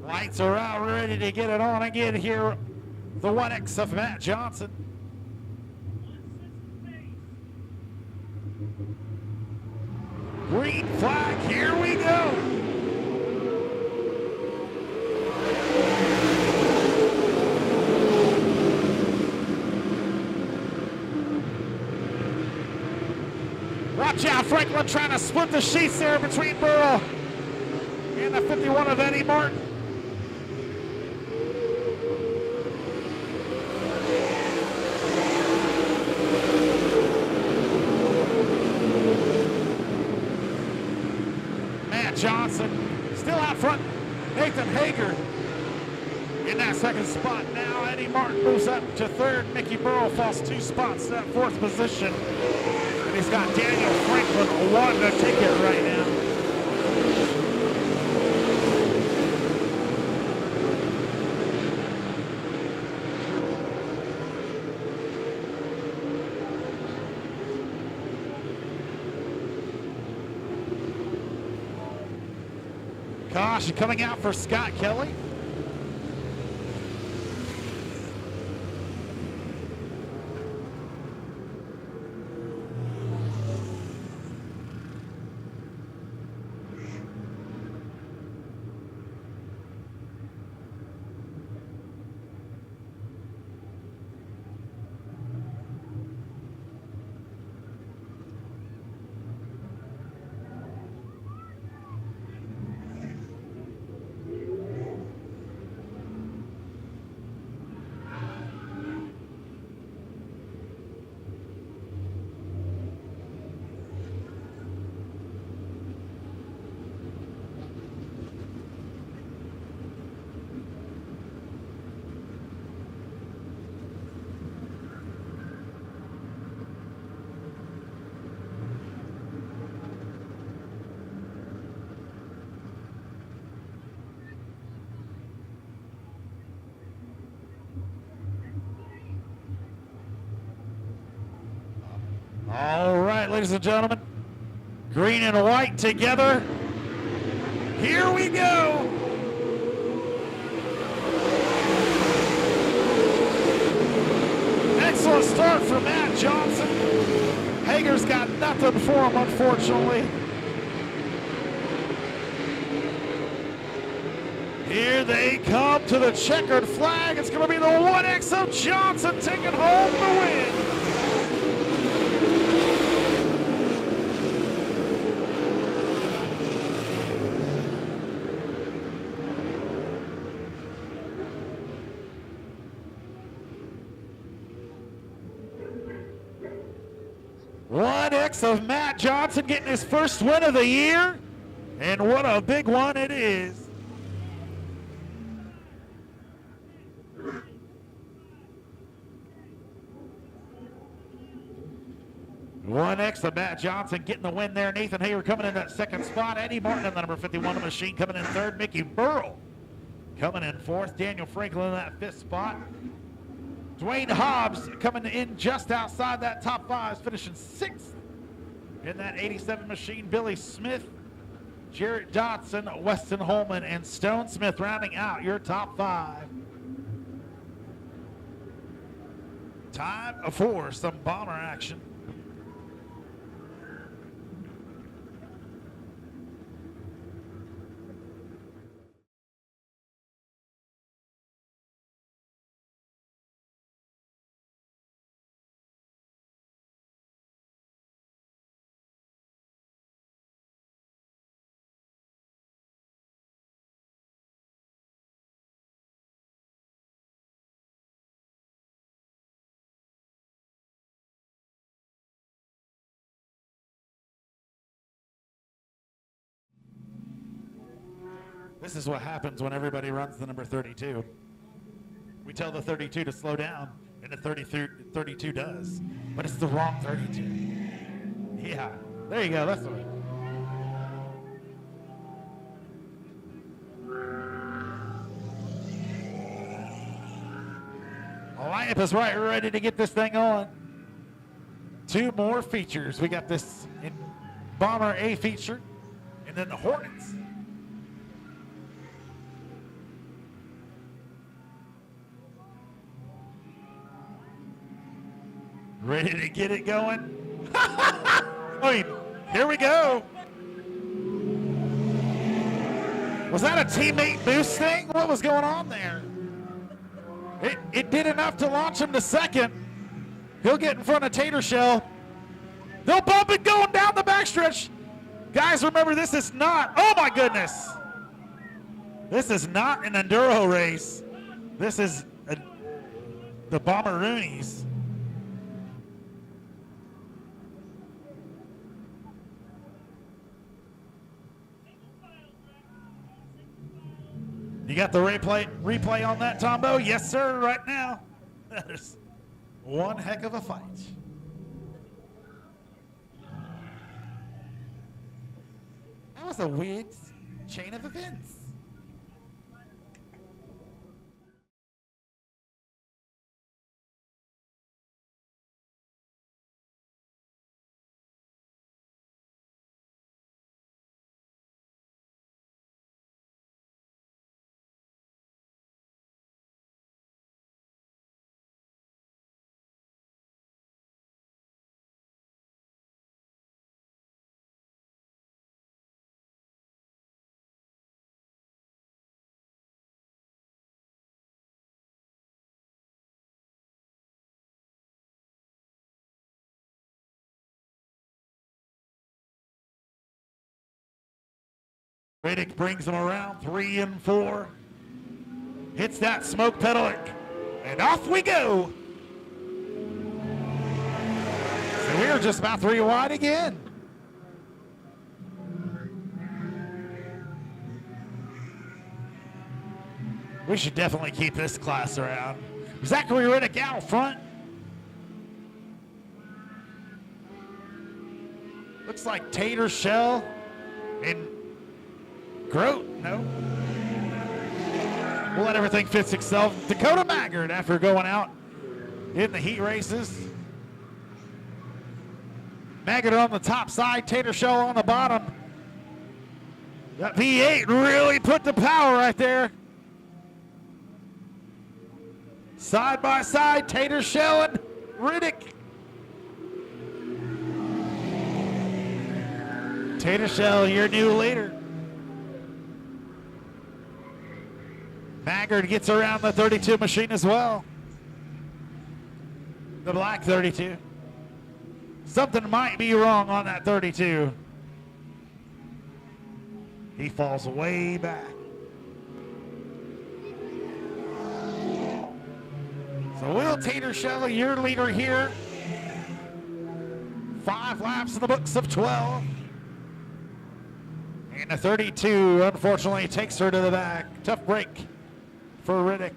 Lights are out, ready to get it on again here. The 1X of Matt Johnson. Green flag, here we go. Watch out, Franklin trying to split the sheets there between Burrow and the 51 of Eddie Martin. Matt Johnson still out front. Nathan Hager in that second spot. Now Eddie Martin moves up to third. Mickey Burrow falls 2 spots to that 4th position. And he's got Daniel Franklin wanting to take it right now. Caution coming out for Scott Kelly. All right, ladies and gentlemen, green and white together. Here we go. Excellent start for Matt Johnson. Hager's got nothing for him, unfortunately. Here they come to the checkered flag. It's going to be the 1X of Johnson taking home the win. Of Matt Johnson getting his first win of the year, and what a big one it is. One X of Matt Johnson getting the win there. Nathan Hager coming in that second spot. Eddie Martin in the number 51 machine coming in third. Mickey Burrow coming in fourth. Daniel Franklin in that 5th spot. Dwayne Hobbs coming in just outside that top 5, finishing 6th. In that 87 machine, Billy Smith, Jarrett Dotson, Weston Holman, and Stone Smith rounding out your top 5. Time for some bomber action. This is what happens when everybody runs the number 32. We tell the 32 to slow down, and the 32 does. But it's the wrong 32. Yeah, there you go, that's the one. Lineup is right, ready to get this thing on. 2 more features. We got this in Bomber A feature, and then the Hornets. Ready to get it going? I mean, here we go. Was that a teammate boost thing? What was going on there? It did enough to launch him to second. He'll get in front of Tater Shell. They'll bump it going down the backstretch. Guys, remember, this is not, oh my goodness. This is not an enduro race. This is the Bomberoonies. You got the replay on that, Tombo? Yes, sir, right now. That is one heck of a fight. That was a weird chain of events. Riddick brings him around 3 and 4. Hits that smoke pedal, and off we go. So we're just about 3 wide again. We should definitely keep this class around. Zachary Riddick out front. Looks like Tater Shell and Grote, no. We'll let everything fix itself. Dakota Maggard after going out in the heat races. Maggard on the top side, Tater Shell on the bottom. That V8 really put the power right there. Side by side, Tater Shell and Riddick. Tater Shell, your new leader. Maggard gets around the 32 machine as well. The black 32. Something might be wrong on that 32. He falls way back. So Will Tater Shell, your leader here. 5 laps in the books of 12. And the 32, unfortunately, takes her to the back. Tough break for Riddick.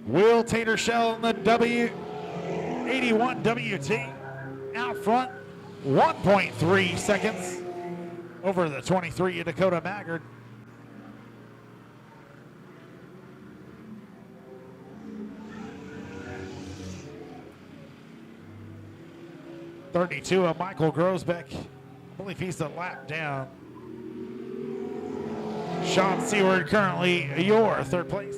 Will Tater Shell in the W81 WT out front, 1.3 seconds over the 23 of Dakota Maggard. .32 of Michael Grosbeck. I believe he's a lap down. Sean Seward currently your third place.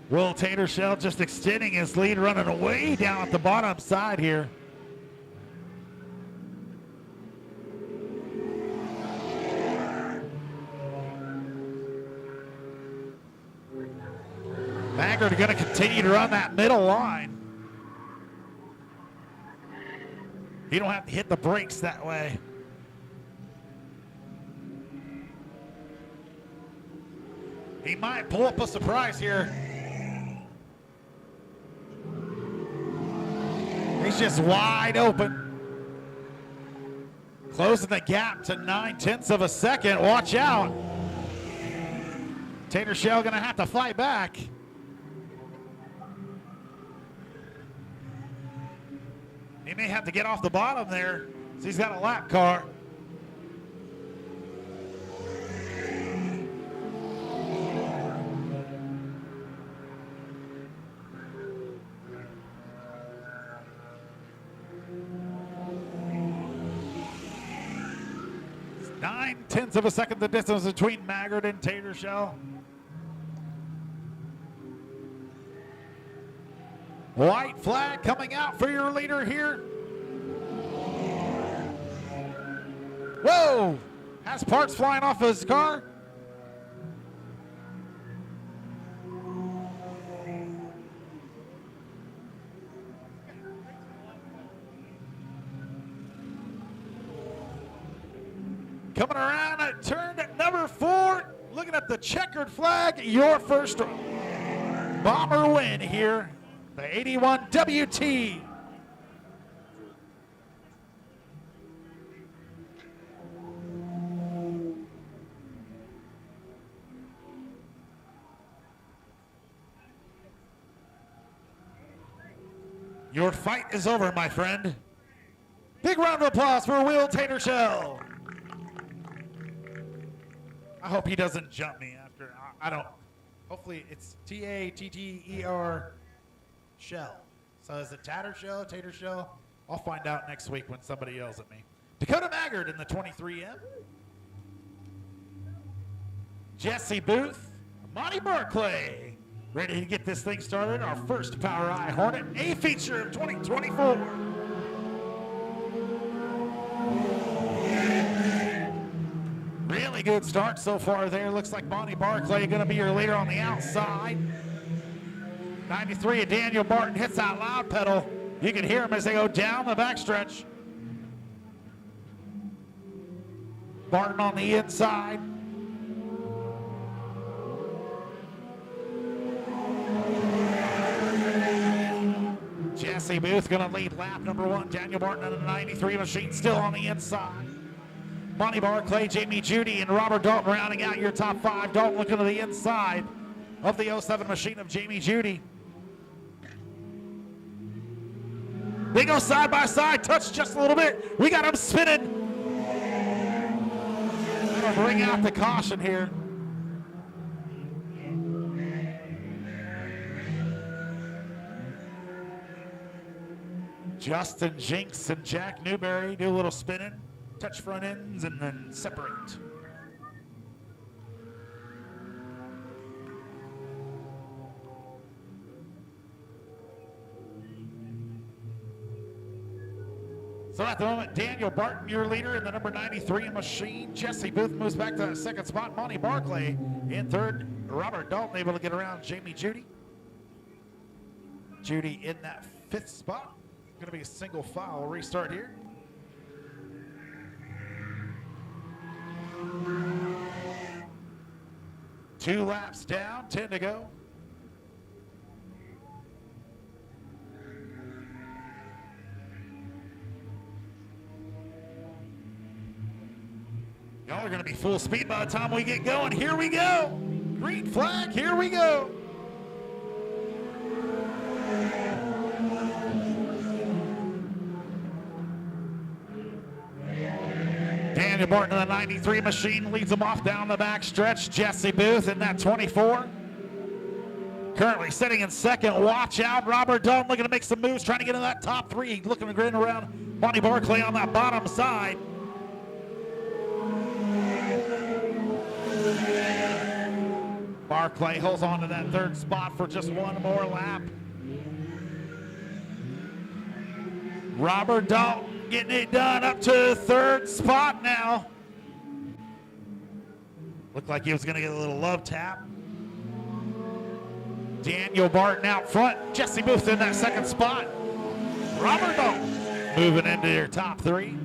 Will Tater Shell just extending his lead, running away down at the bottom side here. Maggard going to continue to run that middle line. You don't have to hit the brakes that way. He might pull up a surprise here. He's just wide open. Closing the gap to 9/10 of a second. Watch out. Tater Shell going to have to fight back. He may have to get off the bottom there, so he's got a lap car. 9/10 of a second the distance between Maggard and Tater Shell. White flag coming out for your leader here. Whoa! Has parts flying off his car. Coming around at turn number 4, looking at the checkered flag, your first bomber win here, the 81 WT. Your fight is over, my friend. Big round of applause for Will Tater Shell. I hope he doesn't jump me after. I don't. Hopefully it's Tatter Shell. So is it Tater Shell, Tater Shell? I'll find out next week when somebody yells at me. Dakota Maggard in the 23M. Jesse Booth, Monty Barclay, ready to get this thing started. Our first Power Eye Hornet, a feature of 2024. Really good start so far there. Looks like Monty Barclay going to be your leader on the outside. 93 of Daniel Barton hits that loud pedal. You can hear him as they go down the backstretch. Barton on the inside. Jesse Booth going to lead lap number 1. Daniel Barton in the 93 machine still on the inside. Monty Barclay, Jamie Judy, and Robert Dalton rounding out your top 5. Dalton looking to the inside of the 07 machine of Jamie Judy. They go side by side, touch just a little bit. We got them spinning. Gonna bring out the caution here. Justin Jinks and Jack Newberry do a little spinning, touch front ends, and then separate. So at the moment, Daniel Barton, your leader in the number 93 machine. Jesse Booth moves back to the second spot. Monty Barclay in third. Robert Dalton able to get around Jamie Judy. Judy in that 5th spot. Going to be a single file restart here. Two laps down, 10 to go. Y'all are going to be full speed by the time we get going. Here we go. Green flag, here we go. Daniel Barton in the 93 machine leads them off down the back stretch. Jesse Booth in that 24. Currently sitting in second. Watch out. Robert Dalton looking to make some moves, trying to get in that top 3. Looking to grin around Monty Barclay on that bottom side. Barclay holds on to that 3rd spot for just one more lap. Robert Dalton getting it done up to the 3rd spot now. Looked like he was going to get a little love tap. Daniel Barton out front. Jesse Booth in that 2nd spot. Robert Dalton moving into your top 3.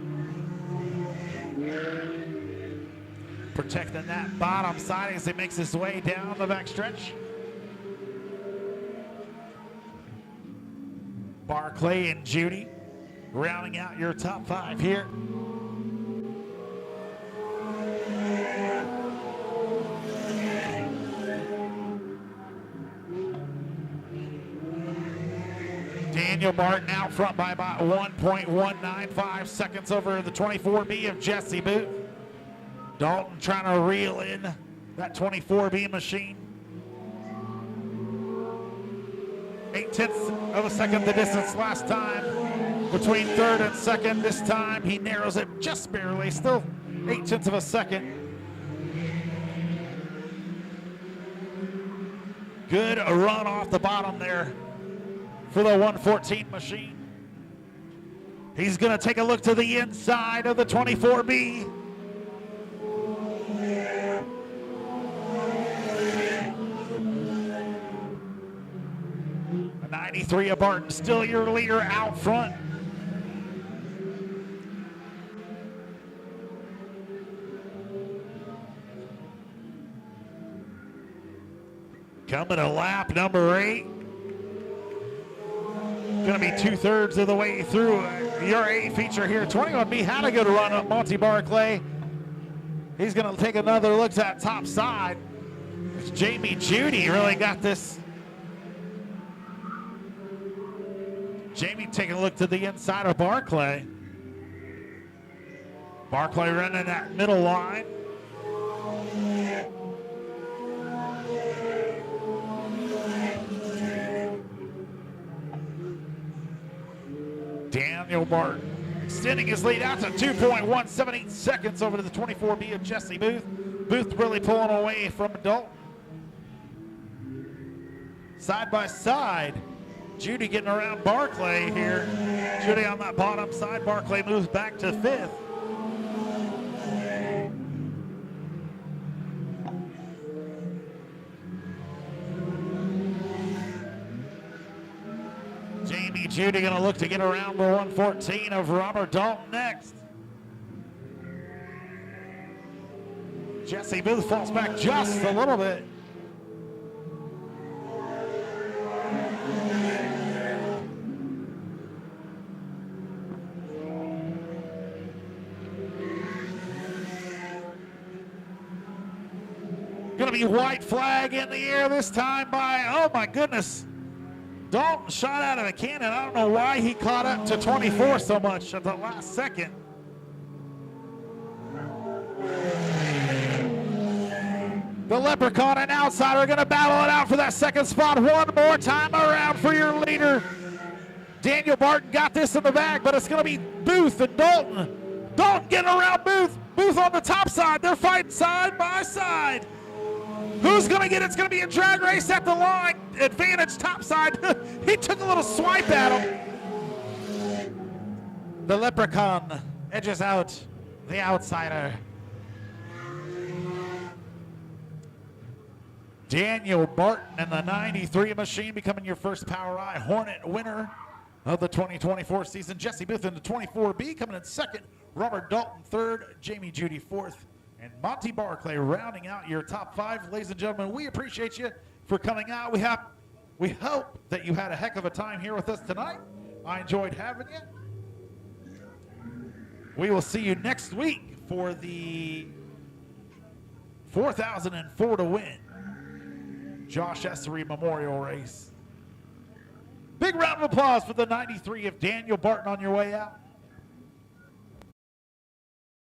Protecting that bottom side as he makes his way down the backstretch. Barclay and Judy rounding out your top 5 here. Daniel Barton out front by about 1.195 seconds over the 24B of Jesse Booth. Dalton trying to reel in that 24B machine. 0.8 of a second the distance last time between 3rd and 2nd. This time he narrows it just barely. Still 0.8 of a second. Good run off the bottom there for the 114 machine. He's going to take a look to the inside of the 24B. A 93 of Barton, still your leader out front. Coming to lap number 8. Going to be 2/3 of the way through your A feature here. 21B had a good run up Monty Barclay. He's going to take another look at that top side. It's Jamie Judy really got this. Jamie taking a look to the inside of Barclay. Barclay running that middle line. Daniel Barton extending his lead out to 2.178 seconds over to the 24B of Jesse Booth. Booth really pulling away from Dalton. Side by side, Judy getting around Barclay here. Judy on that bottom side. Barclay moves back to 5th. Jamie Judy going to look to get around the 114 of Robert Dalton next. Jesse Booth falls back just a little bit. Going to be white flag in the air this time by, oh my goodness, Dalton shot out of a cannon. I don't know why he caught up to 24 so much at the last second. The Leprechaun and Outsider are going to battle it out for that second spot one more time around for your leader. Daniel Barton got this in the bag, but it's going to be Booth and Dalton. Dalton getting around Booth. Booth on the top side. They're fighting side by side. Who's going to get it? It's going to be a drag race at the line. Advantage top side. He took a little swipe at him. The Leprechaun edges out the Outsider. Daniel Barton and the 93 machine becoming your first Power Eye Hornet winner of the 2024 season. Jesse Booth in the 24B coming in second. Robert Dalton third. Jamie Judy fourth. And Monty Barclay rounding out your top 5. Ladies and gentlemen, we appreciate you for coming out. We hope that you had a heck of a time here with us tonight. I enjoyed having you. We will see you next week for the 4,004 to win Josh Essery Memorial Race. Big round of applause for the 93 of Daniel Barton on your way out.